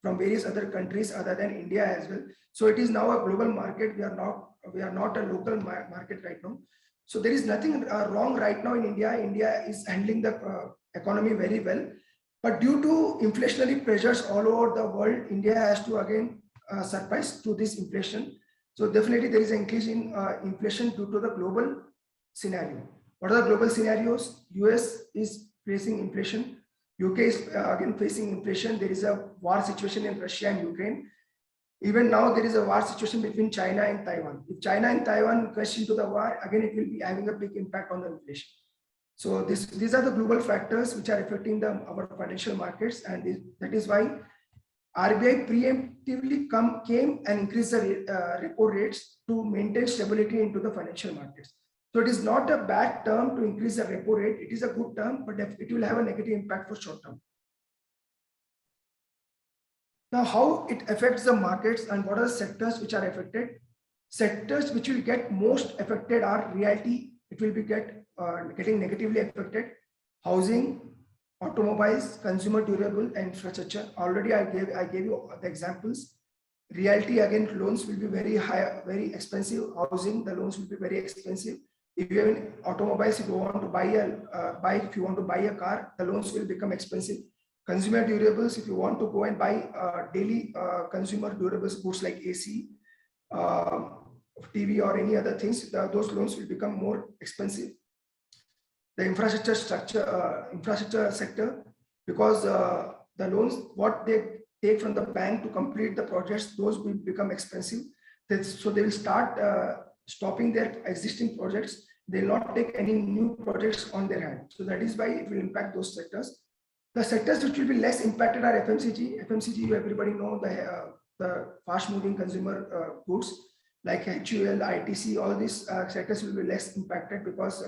S2: various other countries other than India as well. So it is now a global market. We are not a local market right now. So there is nothing wrong right now in India. India is handling the economy very well. But due to inflationary pressures all over the world, India has to again surprise to this inflation. So definitely there is an increase in inflation due to the global scenario. What are the global scenarios? US is facing inflation. UK is again facing inflation. There is a war situation in Russia and Ukraine. Even now there is a war situation between China and Taiwan. If China and Taiwan crash into the war, again it will be having a big impact on the inflation. So these are the global factors which are affecting our financial markets, and that is why RBI preemptively came and increased the repo rates to maintain stability into the financial markets. So it is not a bad term to increase the repo rate. It is a good term, but it will have a negative impact for short term. Now, how it affects the markets and what are the sectors which are affected? Sectors which will get most affected are realty. It will be getting negatively affected. Housing, automobiles, consumer durable, and infrastructure. Already I gave you the examples. Realty, again, loans will be very high, very expensive. Housing, the loans will be very expensive. If you have automobiles, if you want to buy a bike, if you want to buy a car, the loans will become expensive. Consumer durables, if you want to go and buy daily consumer durables goods like AC, TV, or any other things, those loans will become more expensive. The infrastructure sector, because the loans what they take from the bank to complete the projects, those will become expensive. So they will start stopping their existing projects. They will not take any new projects on their hand. So that is why it will impact those sectors. The sectors which will be less impacted are FMCG. FMCG, everybody know the fast-moving consumer goods like HUL, ITC. All these sectors will be less impacted because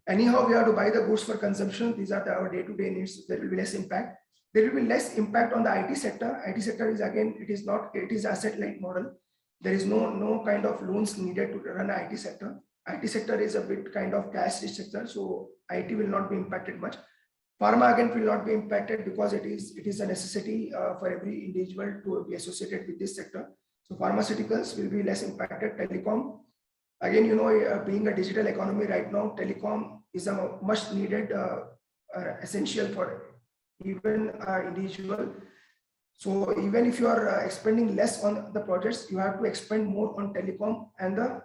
S2: anyhow we have to buy the goods for consumption. These are our day-to-day needs. There will be less impact. There will be less impact on the IT sector. IT sector is, again, it is asset-light model. There is no kind of loans needed to run an IT sector. IT sector is a bit kind of cash-rich sector, so IT will not be impacted much. Pharma, again, will not be impacted because it is a necessity for every individual to be associated with this sector. So pharmaceuticals will be less impacted. Telecom, again, being a digital economy right now, telecom is a much needed essential for even individual. So even if you are expending less on the projects, you have to expend more on telecom and the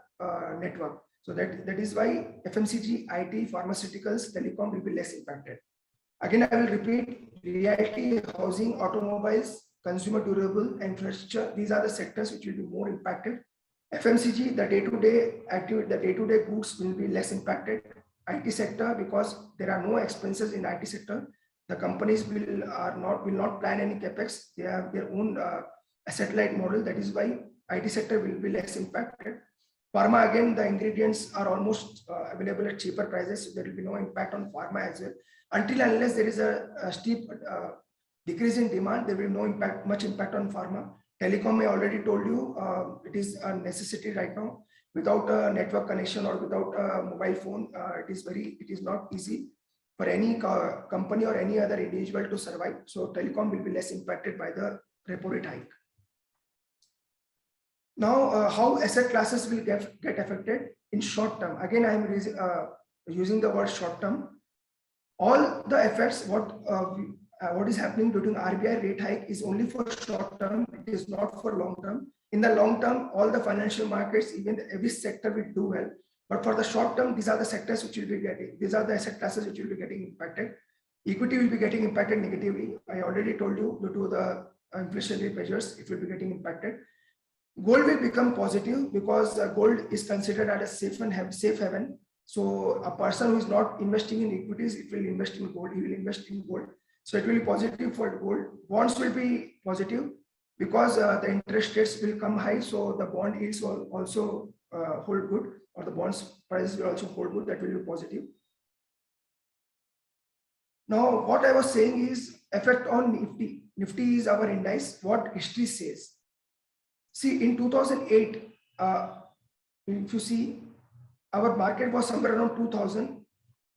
S2: network. So that is why FMCG, IT, pharmaceuticals, telecom will be less impacted. Again, I will repeat: realty, housing, automobiles, consumer durable, infrastructure. These are the sectors which will be more impacted. FMCG, the day-to-day activity, the day-to-day goods will be less impacted. IT sector, because there are no expenses in IT sector. The companies will not plan any capex. They have their own asset-light model. That is why IT sector will be less impacted. Pharma, again, the ingredients are almost available at cheaper prices. So there will be no impact on pharma as well. Until unless there is a steep decrease in demand, there will be much impact on pharma. Telecom, I already told you, it is a necessity right now. Without a network connection or without a mobile phone, it is not easy for any company or any other individual to survive. So telecom will be less impacted by the repo rate hike. Now, how asset classes will get affected in short term? Again, I am using the word short term. All the effects, what is happening during RBI rate hike is only for short term. It is not for long term. In the long term, all the financial markets, even every sector will do well. But for the short term, these are the sectors which will be getting, these are the asset classes which will be getting impacted. Equity will be getting impacted negatively. I already told you, due to the inflationary pressures, it will be getting impacted. Gold will become positive because gold is considered as a safe haven. So a person who is not investing in equities, it will invest in gold. He will invest in gold. So it will be positive for gold. Bonds will be positive because the interest rates will come high. So the bond yields will also hold good, or the bonds prices will also hold good. That will be positive. Now, what I was saying is effect on Nifty. Nifty is our index. What history says. See, in 2008, if you see, our market was somewhere around 2000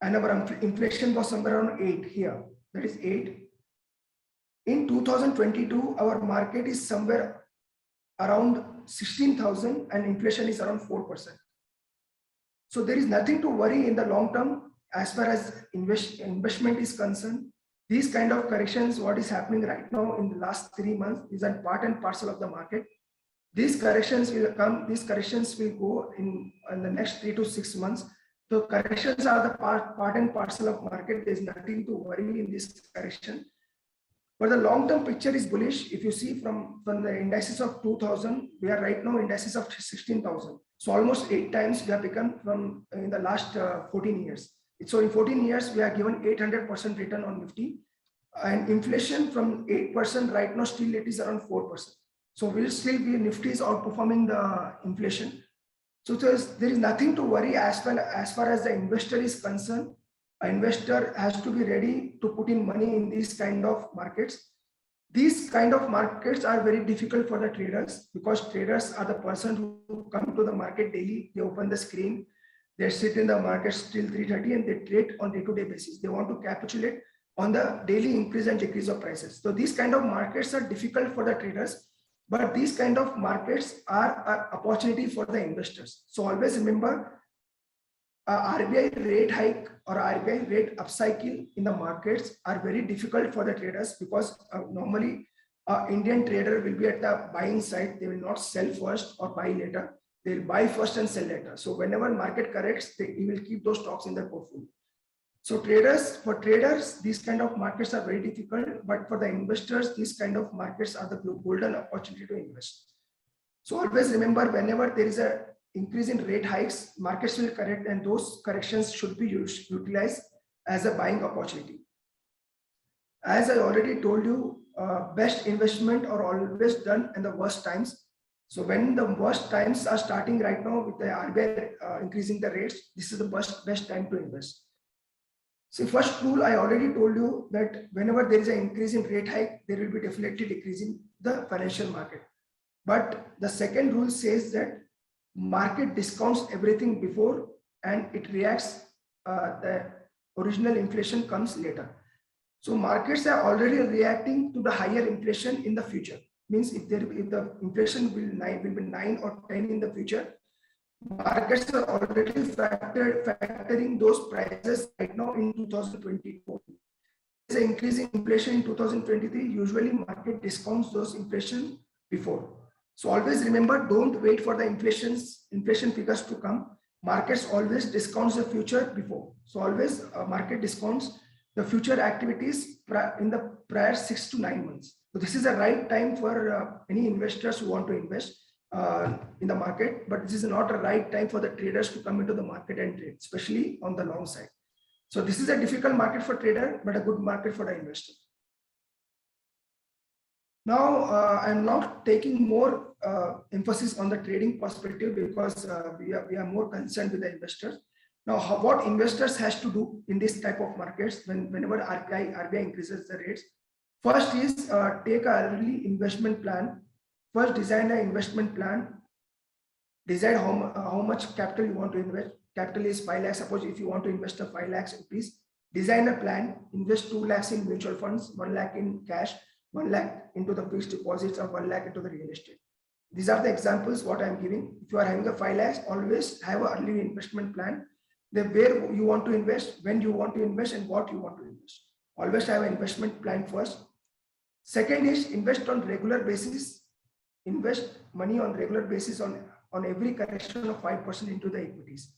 S2: and our inflation was somewhere around 8 here. That is 8. In 2022, our market is somewhere around 16,000 and inflation is around 4%. So there is nothing to worry in the long term as far as investment is concerned. These kind of corrections, what is happening right now in the last 3 months, is a part and parcel of the market. These corrections will come, these corrections will go in the next 3 to 6 months. So corrections are the part and parcel of market. There's nothing to worry in this correction. But the long-term picture is bullish. If you see from the indices of 2000, we are right now indices of 16,000. So almost 8 times we have become from in the last 14 years. So in 14 years, we are given 800% return on Nifty, and inflation from 8% right now, still it is around 4%. So will still be Nifty is outperforming the inflation. So there is nothing to worry as far as the investor is concerned. An investor has to be ready to put in money in these kind of markets. These kind of markets are very difficult for the traders, because traders are the person who come to the market daily. They open the screen, they sit in the markets till 3:30 and they trade on day-to-day basis. They want to capitulate on the daily increase and decrease of prices. So these kind of markets are difficult for the traders, but these kind of markets are an opportunity for the investors. So always remember, RBI rate hike or RBI rate upcycle in the markets are very difficult for the traders, because normally Indian trader will be at the buying side. They will not sell first or buy later. They will buy first and sell later. So whenever market corrects, he will keep those stocks in their portfolio. So for traders, these kind of markets are very difficult, but for the investors, these kind of markets are the golden opportunity to invest. So always remember, whenever there is a increase in rate hikes, markets will correct, and those corrections should be utilized as a buying opportunity. As I already told you, best investment are always done in the worst times. So when the worst times are starting right now with the RBI increasing the rates, this is the best time to invest. So first rule, I already told you that whenever there is an increase in rate hike, there will be definitely decreasing the financial market. But the second rule says that market discounts everything before and it reacts, the original inflation comes later. So markets are already reacting to the higher inflation in the future. Means if the inflation will be 9 or 10 in the future, markets are already factoring those prices right now in 2024. There's an increase in inflation in 2023. Usually market discounts those inflation before. So always remember, don't wait for the inflation figures to come. Markets always discounts the future before. So always market discounts the future activities in the prior 6 to 9 months. So this is the right time for any investors who want to invest in the market, but this is not a right time for the traders to come into the market and trade, especially on the long side. So this is a difficult market for trader, but a good market for the investor. Now, I'm not taking more emphasis on the trading perspective, because we are more concerned with the investors. Now, what investors has to do in this type of markets whenever RBI increases the rates? First is take an early investment plan. First, design an investment plan. Decide how much capital you want to invest. Capital is 5 lakhs. Suppose if you want to invest 5 lakhs rupees, design a plan. Invest 2 lakhs in mutual funds, 1 lakh in cash, 1 lakh into the fixed deposits, or 1 lakh into the real estate. These are the examples what I'm giving. If you are having a 5 lakhs, always have an early investment plan. Where you want to invest, when you want to invest, and what you want to invest. Always have an investment plan first. Second is invest on regular basis. Invest money on regular basis on every correction of 5% into the equities.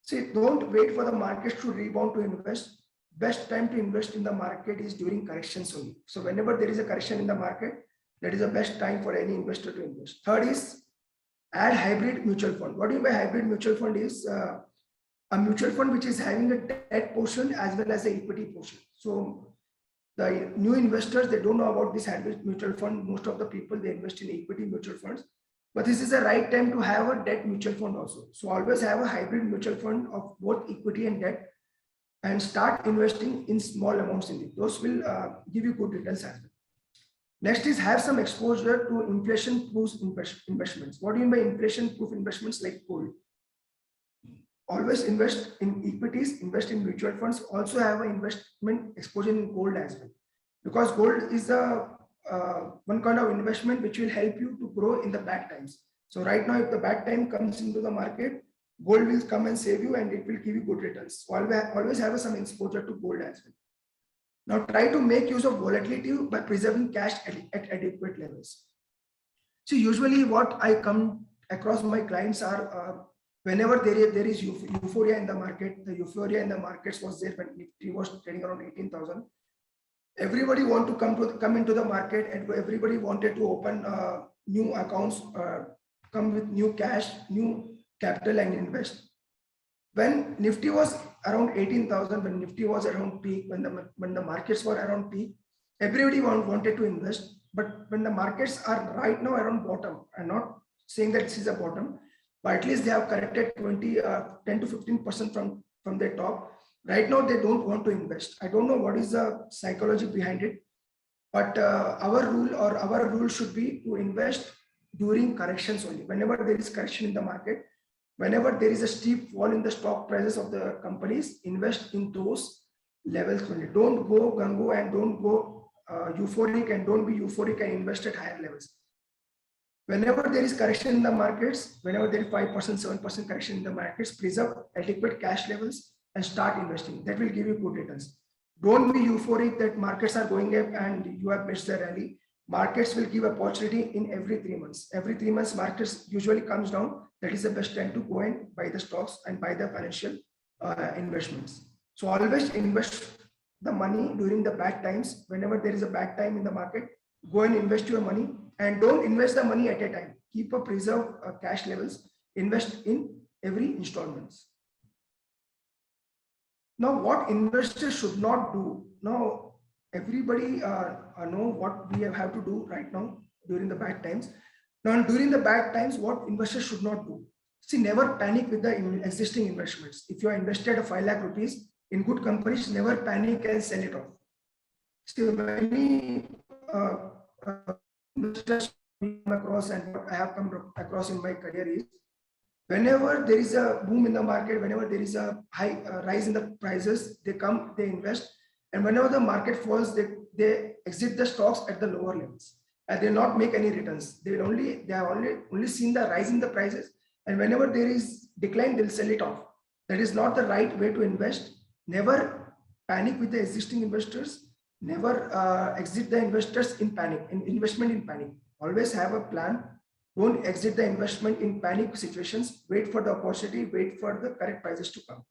S2: See, don't wait for the markets to rebound to invest. Best time to invest in the market is during corrections only. So whenever there is a correction in the market, that is the best time for any investor to invest. Third is add hybrid mutual fund. What do you mean by hybrid mutual fund is a mutual fund which is having a debt portion as well as an equity portion. So the new investors, they don't know about this hybrid mutual fund. Most of the people, they invest in equity mutual funds. But this is the right time to have a debt mutual fund also. So always have a hybrid mutual fund of both equity and debt, and start investing in small amounts in it. Those will give you good returns as well. Next is have some exposure to inflation-proof investments. What do you mean by inflation-proof investments? Like gold. Always invest in equities, invest in mutual funds. Also have an investment exposure in gold as well, because gold is a one kind of investment which will help you to grow in the bad times. So right now, if the bad time comes into the market, gold will come and save you, and it will give you good returns. So always have some exposure to gold as well. Now try to make use of volatility by preserving cash at adequate levels. So usually what I come across my clients are whenever there is euphoria in the market. The euphoria in the markets was there when Nifty was trading around 18,000. Everybody want to come into the market, and everybody wanted to open new accounts, come with new cash, new capital, and invest. When Nifty was around 18,000, when Nifty was around peak, when the markets were around peak, everybody wanted to invest. But when the markets are right now around bottom, I'm not saying that this is a bottom, but at least they have corrected 10 to 15% from their top. Right now, they don't want to invest. I don't know what is the psychology behind it, but our rule should be to invest during corrections only. Whenever there is correction in the market, whenever there is a steep fall in the stock prices of the companies, invest in those levels only. Don't go gung-ho and don't go euphoric, and don't be euphoric and invest at higher levels. Whenever there is correction in the markets, whenever there is 5%, 7% correction in the markets, preserve adequate cash levels and start investing. That will give you good returns. Don't be euphoric that markets are going up and you have missed the rally. Markets will give opportunity in every 3 months. Every 3 months, markets usually comes down. That is the best time to go and buy the stocks and buy the financial investments. So always invest the money during the bad times. Whenever there is a bad time in the market, go and invest your money, and don't invest the money at a time. Keep a preserve cash levels. Invest in every installments. Now, what investors should not do. Now, everybody know what we have to do right now during the bad times. Now, during the bad times, what investors should not do. See, never panic with the existing investments. If you are invested 5 lakh rupees in good companies, never panic and sell it off. See, many investors come across, and what I have come across in my career is, whenever there is a boom in the market, whenever there is a high rise in the prices, they come, they invest, and whenever the market falls, they exit the stocks at the lower levels, and they not make any returns. They have only seen the rise in the prices, and whenever there is decline, they'll sell it off. That is not the right way to invest. Never panic with the existing investors. Never exit the investors in panic, in investment in panic. Always have a plan. Don't exit the investment in panic situations. Wait for the opportunity, wait for the correct prices to come.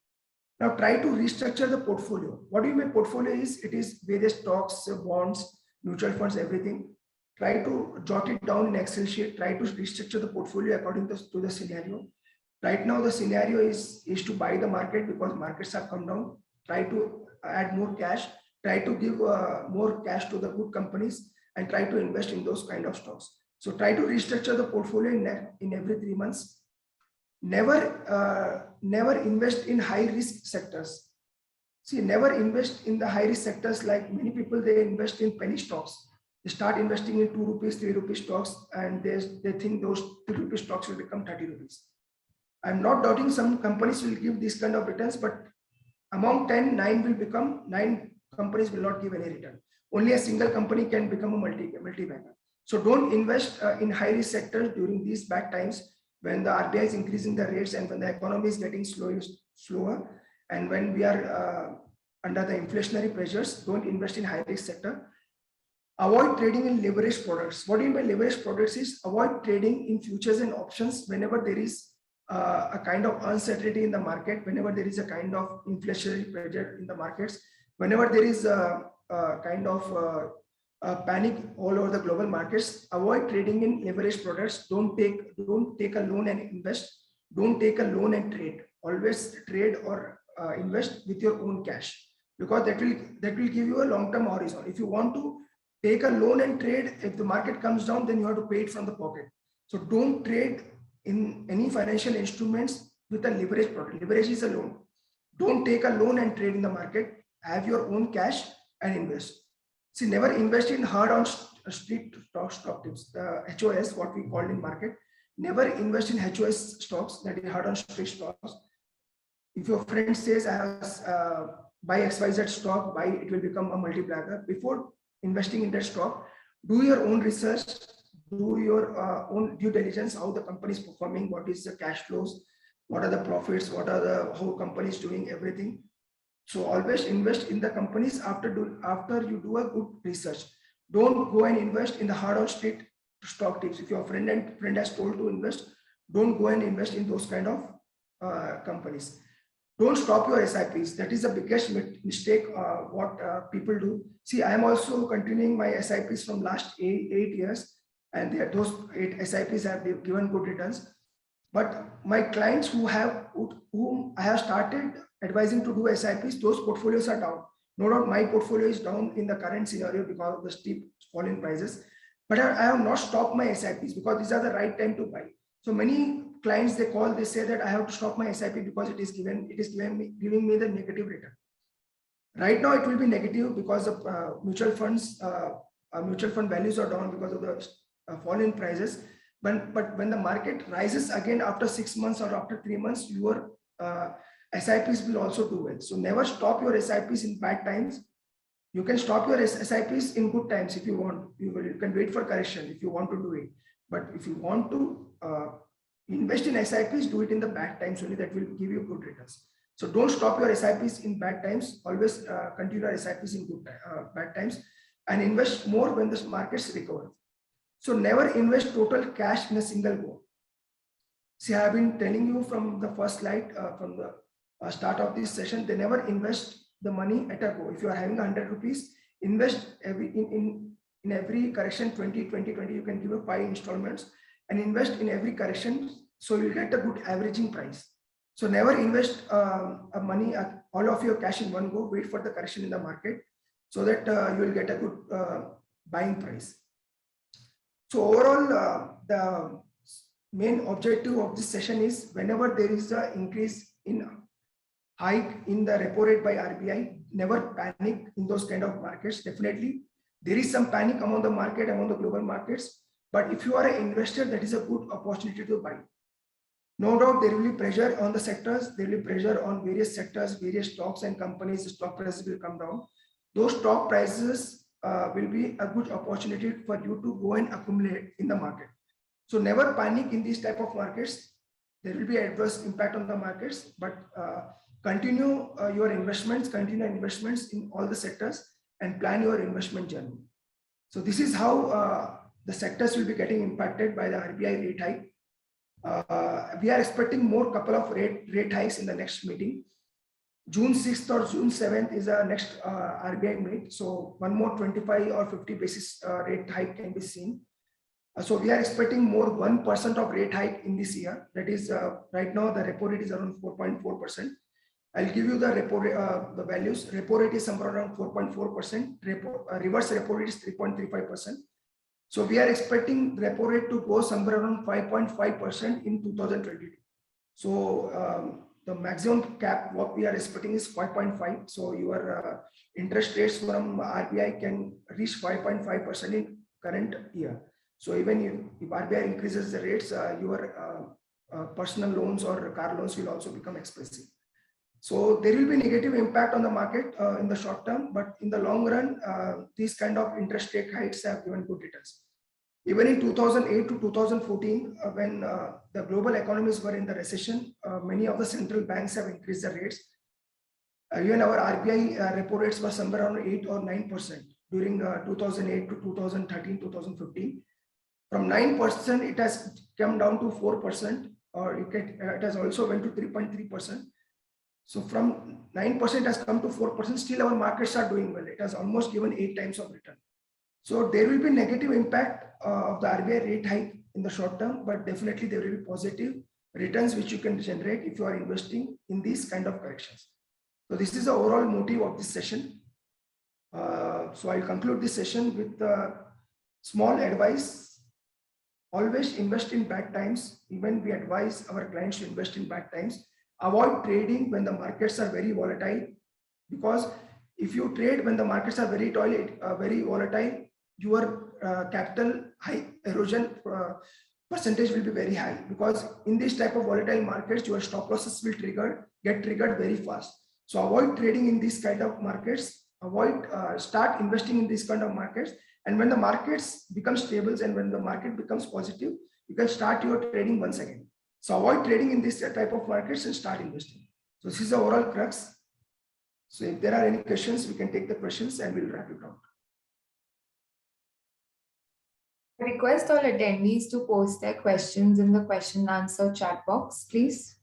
S2: Now try to restructure the portfolio. What do you mean portfolio is? It is various stocks, bonds, mutual funds, everything. Try to jot it down in Excel sheet. Try to restructure the portfolio according to the scenario. Right now the scenario is to buy the market because markets have come down. Try to add more cash. Try to give more cash to the good companies and try to invest in those kind of stocks. So try to restructure the portfolio in every 3 months. Never invest in high risk sectors. See, never invest in the high risk sectors. Like many people, they invest in penny stocks. They start investing in 2 rupees, 3 rupees stocks, and they think those 2 rupees stocks will become 30 rupees. I'm not doubting some companies will give this kind of returns, but among 10, 9 companies will not give any return. Only a single company can become a multi-bagger. So don't invest in high risk sectors during these bad times when the RBI is increasing the rates and when the economy is getting slower, and when we are under the inflationary pressures. Don't invest in high risk sector. Avoid trading in leveraged products. What do you mean by leveraged products is avoid trading in futures and options whenever there is a kind of uncertainty in the market, whenever there is a kind of inflationary pressure in the markets, whenever there is a kind of panic all over the global markets. Avoid trading in leveraged products. Don't take a loan and invest. Don't take a loan and trade. Always trade or invest with your own cash, because that will give you a long-term horizon. If you want to take a loan and trade, if the market comes down, then you have to pay it from the pocket. So don't trade in any financial instruments with a leverage product. Leverage is a loan. Don't take a loan and trade in the market. Have your own cash and invest. See, never invest in hard on street stock tips, HOS, what we call in market. Never invest in HOS stocks, that is hard on street stocks. If your friend says, buy XYZ stock, buy, it will become a multi-bagger. Before investing in that stock, do your own research, do your own due diligence, how the company is performing, what is the cash flows, what are the profits, what are the whole company is doing, everything. So always invest in the companies after you do a good research. Don't go and invest in the hard on street stock tips. If your friend has told to invest, don't go and invest in those kind of companies. Don't stop your SIPs. That is the biggest mistake what people do. See, I am also continuing my SIPs from last 8 years, and those 8 SIPs have given good returns. But my clients whom I have started advising to do SIPs, those portfolios are down. No doubt my portfolio is down in the current scenario because of the steep fall in prices, but I have not stopped my SIPs because these are the right time to buy. So many clients, they call, they say that I have to stop my SIP because it is giving me the negative return. Right now it will be negative because of mutual fund values are down because of the fall in prices. But when the market rises again after 6 months or after 3 months, your SIPs will also do well. So never stop your SIPs in bad times. You can stop your SIPs in good times if you want. You can wait for correction if you want to do it. But if you want to invest in SIPs, do it in the bad times only. That will give you good returns. So don't stop your SIPs in bad times. Always continue your SIPs in bad times, and invest more when the markets recover. So never invest total cash in a single go. See, I have been telling you from the first slide, from the start of this session, they never invest the money at a go. If you are having 100 rupees, invest in every correction 20, 20, 20. You can give a 5 installments and invest in every correction. So you'll get a good averaging price. So never invest money, all of your cash in one go. Wait for the correction in the market so that you will get a good buying price. So overall, the main objective of this session is whenever there is an increase in hike in the repo rate by RBI, never panic in those kind of markets. Definitely, there is some panic among the market, among the global markets. But if you are an investor, that is a good opportunity to buy. No doubt there will be pressure on the sectors. There will be pressure on various sectors, various stocks and companies. The stock prices will come down. Those stock prices will be a good opportunity for you to go and accumulate in the market. So never panic in these type of markets. There will be adverse impact on the markets, but continue your investments, in all the sectors and plan your investment journey. So this is how the sectors will be getting impacted by the RBI rate hike. We are expecting more couple of rate hikes in the next meeting. June 6th or June 7th is our next RBI meet. So one more 25 or 50 basis rate hike can be seen. So we are expecting more 1% of rate hike in this year. That is right now the repo rate is around 4.4%. I'll give you the the values. Repo rate is somewhere around 4.4%. Reverse repo rate is 3.35%. So we are expecting repo rate to go somewhere around 5.5% in 2022. So the maximum cap what we are expecting is 5.5. So your interest rates from RBI can reach 5.5% in current year. So even if RBI increases the rates, your personal loans or car loans will also become expensive. So there will be negative impact on the market in the short term, but in the long run, these kind of interest rate hikes have given good returns. Even in 2008 to 2014, when the global economies were in the recession, many of the central banks have increased the rates. Even our RBI repo rates were somewhere around 8 or 9% during 2008 to 2013, 2015. From 9%, it has come down to 4%, or it has also went to 3.3%. So from 9% has come to 4%, still our markets are doing well. It has almost given 8 times of return. So there will be negative impact of the RBI rate hike in the short term, but definitely there will be positive returns which you can generate if you are investing in these kind of corrections. So this is the overall motive of this session. So I'll conclude this session with a small advice. Always invest in bad times. Even we advise our clients to invest in bad times. Avoid trading when the markets are very volatile, because if you trade when the markets are very volatile, your capital high erosion percentage will be very high, because in this type of volatile markets, your stop losses will get triggered very fast. So avoid trading in these kind of markets. Start investing in these kind of markets. And when the markets become stable and when the market becomes positive, you can start your trading once again. So avoid trading in this type of markets and start investing. So this is the overall crux. So if there are any questions, we can take the questions and we'll wrap it up.
S1: I request all attendees to post their questions in the question and answer chat box, please.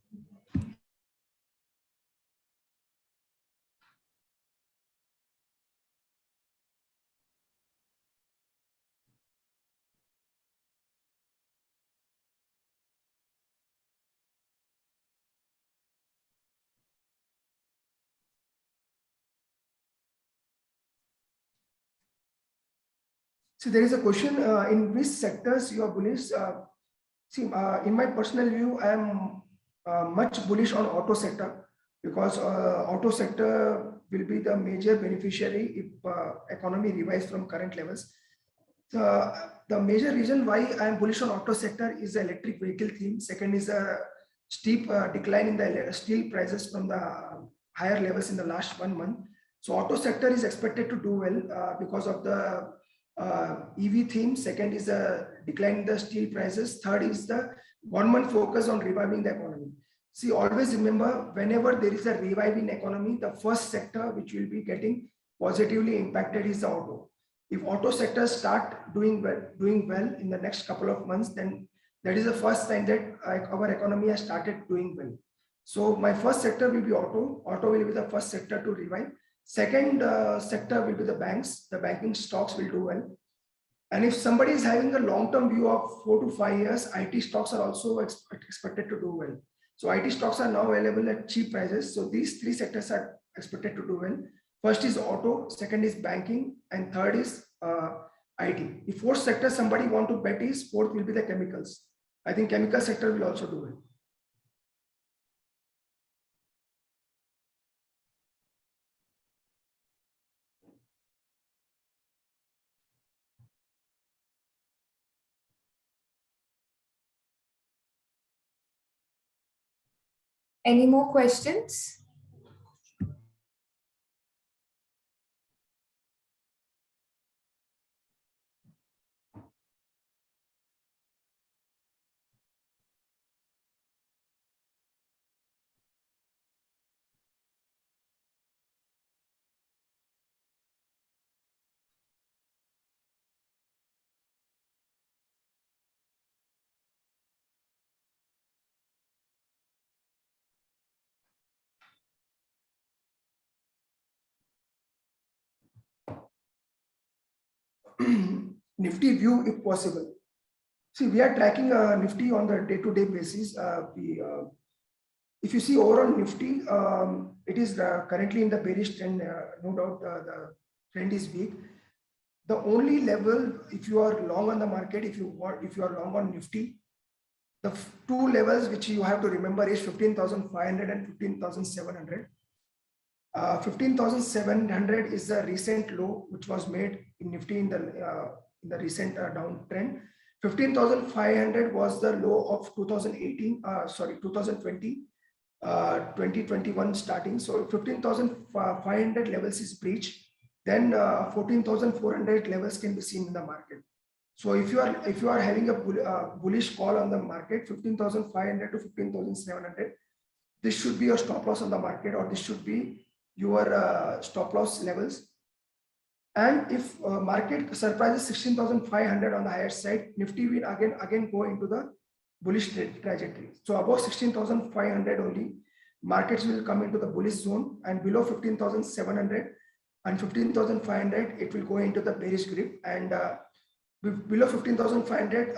S2: So there is a question in which sectors you are bullish. In my personal view, I am much bullish on auto sector because auto sector will be the major beneficiary if economy revives from current levels. The major reason why I am bullish on auto sector is the electric vehicle theme. Second is a steep decline in the steel prices from the higher levels in the last 1 month. So auto sector is expected to do well because of the EV theme. Second is the decline in the steel prices. Third is the government focus on reviving the economy. See, always remember, whenever there is a revive in economy, the first sector which will be getting positively impacted is the auto. If auto sectors start doing well in the next couple of months, then that is the first sign that our economy has started doing well. So my first sector will be auto. Auto will be the first sector to revive. Second sector will be the banks. The banking stocks will do well. And if somebody is having a long-term view of 4 to 5 years, IT stocks are also expected to do well. So IT stocks are now available at cheap prices. So these three sectors are expected to do well. First is auto, second is banking, and third is IT. The fourth sector somebody want to bet is, fourth will be the chemicals. I think chemical sector will also do well.
S1: Any more questions?
S2: Nifty view if possible. See, we are tracking Nifty on the day-to-day basis. If you see overall Nifty, it is currently in the bearish trend. No doubt the trend is weak. The only level, if you are long on the market, if you are long on Nifty, the two levels which you have to remember is 15,500 and 15,700. 15,700 is the recent low which was made in Nifty in the recent downtrend. 15,500 was the low of 2020, 2021 starting. So 15,500 levels is breached. Then 14,400 levels can be seen in the market. So if you are having a bullish call on the market, 15,500 to 15,700, this should be your stop loss on the market, or this should be your stop loss levels. And if market surprises 16,500 on the higher side, Nifty will again go into the bullish trajectory. So above 16,500 only, markets will come into the bullish zone, and below 15,700 and 15,500, it will go into the bearish grip. And below 15,500,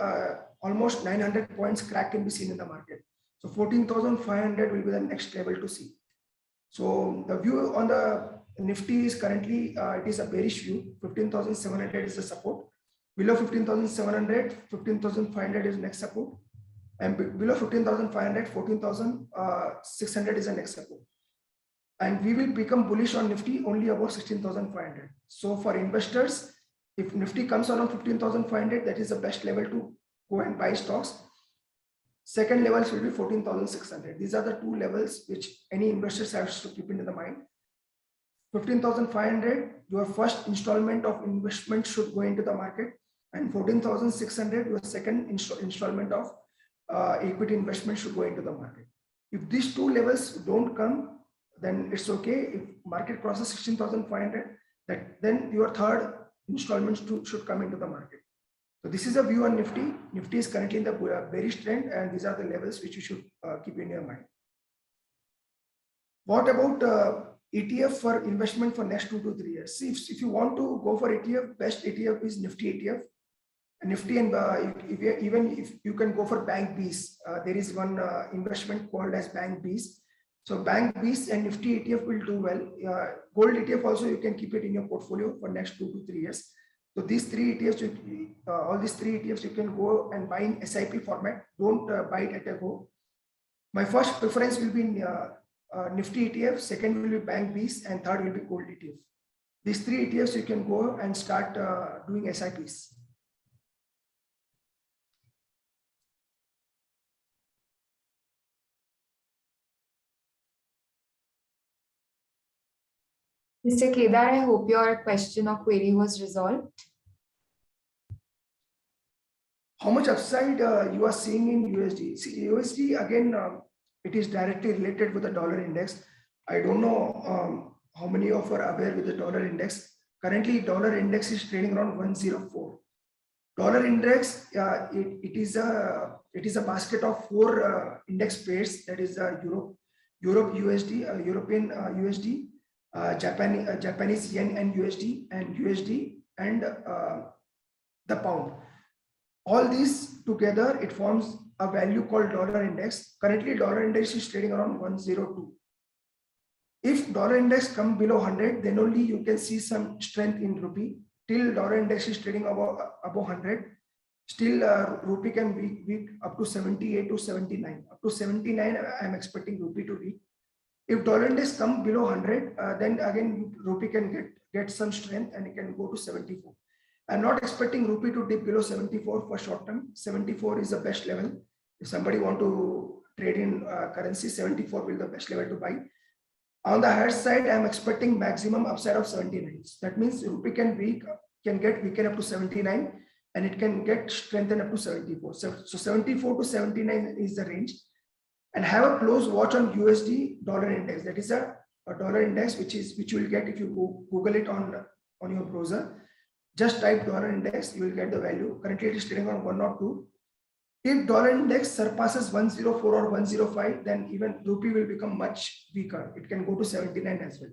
S2: almost 900 points crack can be seen in the market. So 14,500 will be the next level to see. So the view on the Nifty is currently, it is a bearish view. 15,700 is the support. Below 15,700, 15,500 is next support. And below 15,500, 14,600 is the next support. And we will become bullish on Nifty only above 16,500. So for investors, if Nifty comes around 15,500, that is the best level to go and buy stocks. Second levels will be 14,600. These are the two levels which any investors has to keep into the mind. 15,500, your first installment of investment should go into the market, and 14,600, your second installment of equity investment should go into the market. If these two levels don't come, then it's okay. If market crosses 16,500, then your third installment should come into the market. So this is a view on Nifty. Nifty is currently in the bearish trend, and these are the levels which you should keep in your mind. What about ETF for investment for next 2 to 3 years? See, if you want to go for ETF, best ETF is Nifty ETF. Nifty, and even if you can go for Bank Bs, there is one investment called as Bank Bs. So Bank Bs and Nifty ETF will do well. Gold ETF also, you can keep it in your portfolio for next 2 to 3 years. So these three ETFs, all these three ETFs, you can go and buy in SIP format. Don't buy it at a go. My first preference will be Nifty ETF, second will be Bank Bs, and third will be Gold ETF. These three ETFs, you can go and start doing SIPs.
S1: Mr. Kedar, I hope your question or query was resolved.
S2: How much upside you are seeing in USD? See, USD, again, it is directly related with the dollar index. I don't know how many of you are aware with the dollar index. Currently, dollar index is trading around 104. Dollar index, it is a basket of four index pairs. That is Europe USD, European USD, Japanese yen and USD and the pound. All these together, it forms a value called dollar index. Currently, dollar index is trading around 102. If dollar index come below 100, then only you can see some strength in rupee. Till dollar index is trading above 100, still rupee can be weak up to 78 to 79. Up to 79, I am expecting rupee to weak. If dollar index come below 100, then again rupee can get some strength and it can go to 74. I'm not expecting rupee to dip below 74 for short term. 74 is the best level. If somebody want to trade in currency, 74 will be the best level to buy. On the higher side, I'm expecting maximum upside of 79. That means rupee can get weakened up to 79 and it can get strengthened up to 74. So 74 to 79 is the range. And have a close watch on USD dollar index. That is a dollar index which you will get if you Google it on your browser. Just type dollar index, you will get the value. Currently, it is trading on 102. If dollar index surpasses 104 or 105, then even rupee will become much weaker. It can go to 79 as well.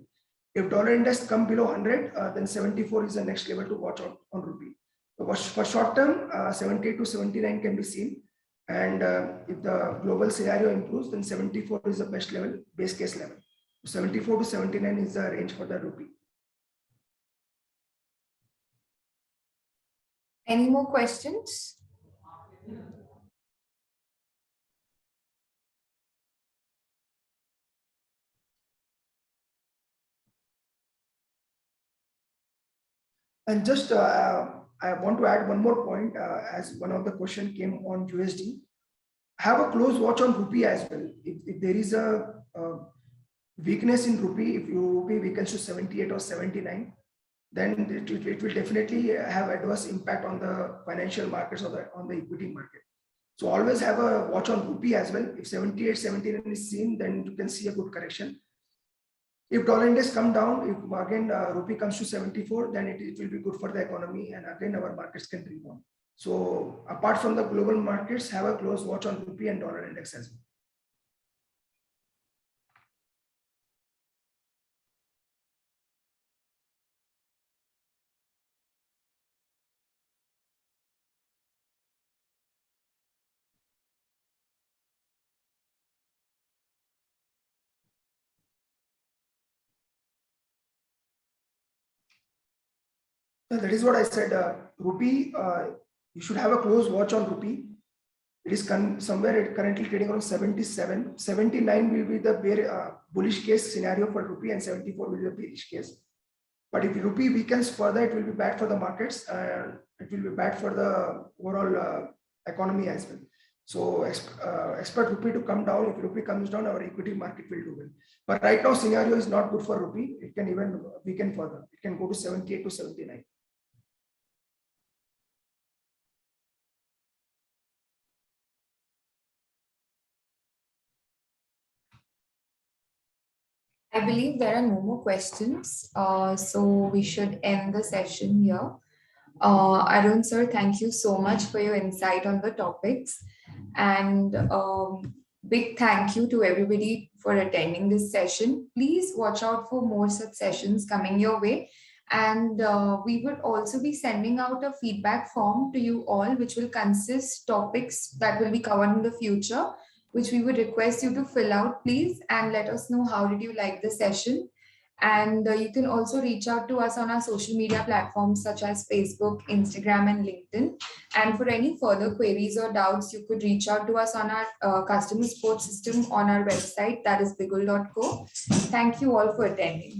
S2: If dollar index come below 100, then 74 is the next level to watch on rupee. So for short term, 78 to 79 can be seen. And if the global scenario improves, then 74 is the best level, base case level. 74 to 79 is the range for the rupee.
S1: Any more questions?
S2: And just I want to add one more point as one of the question came on USD. Have a close watch on rupee as well. If there is a weakness in rupee, if rupee weakens to 78 or 79, then it will definitely have adverse impact on the financial markets or on the equity market. So always have a watch on rupee as well. If 78, 79 is seen, then you can see a good correction. If dollar index come down, if again rupee comes to 74, then it will be good for the economy and again our markets can rebound. So apart from the global markets, have a close watch on rupee and dollar index as well. So that is what I said. Rupee, you should have a close watch on rupee. It is somewhere currently trading around 77. 79 will be the bullish case scenario for rupee and 74 will be the bearish case. But if rupee weakens further, it will be bad for the markets and it will be bad for the overall economy as well. So expect rupee to come down. If rupee comes down, our equity market will do well. But right now, scenario is not good for rupee. It can even weaken further. It can go to 78 to 79.
S1: I believe there are no more questions. So we should end the session here. Arun sir, thank you so much for your insight on the topics. And big thank you to everybody for attending this session. Please watch out for more such sessions coming your way. And we will also be sending out a feedback form to you all, which will consist topics that will be covered in the future, which we would request you to fill out, please, and let us know how did you like the session. And you can also reach out to us on our social media platforms such as Facebook, Instagram, and LinkedIn. And for any further queries or doubts, you could reach out to us on our customer support system on our website, that is bigul.co. Thank you all for attending.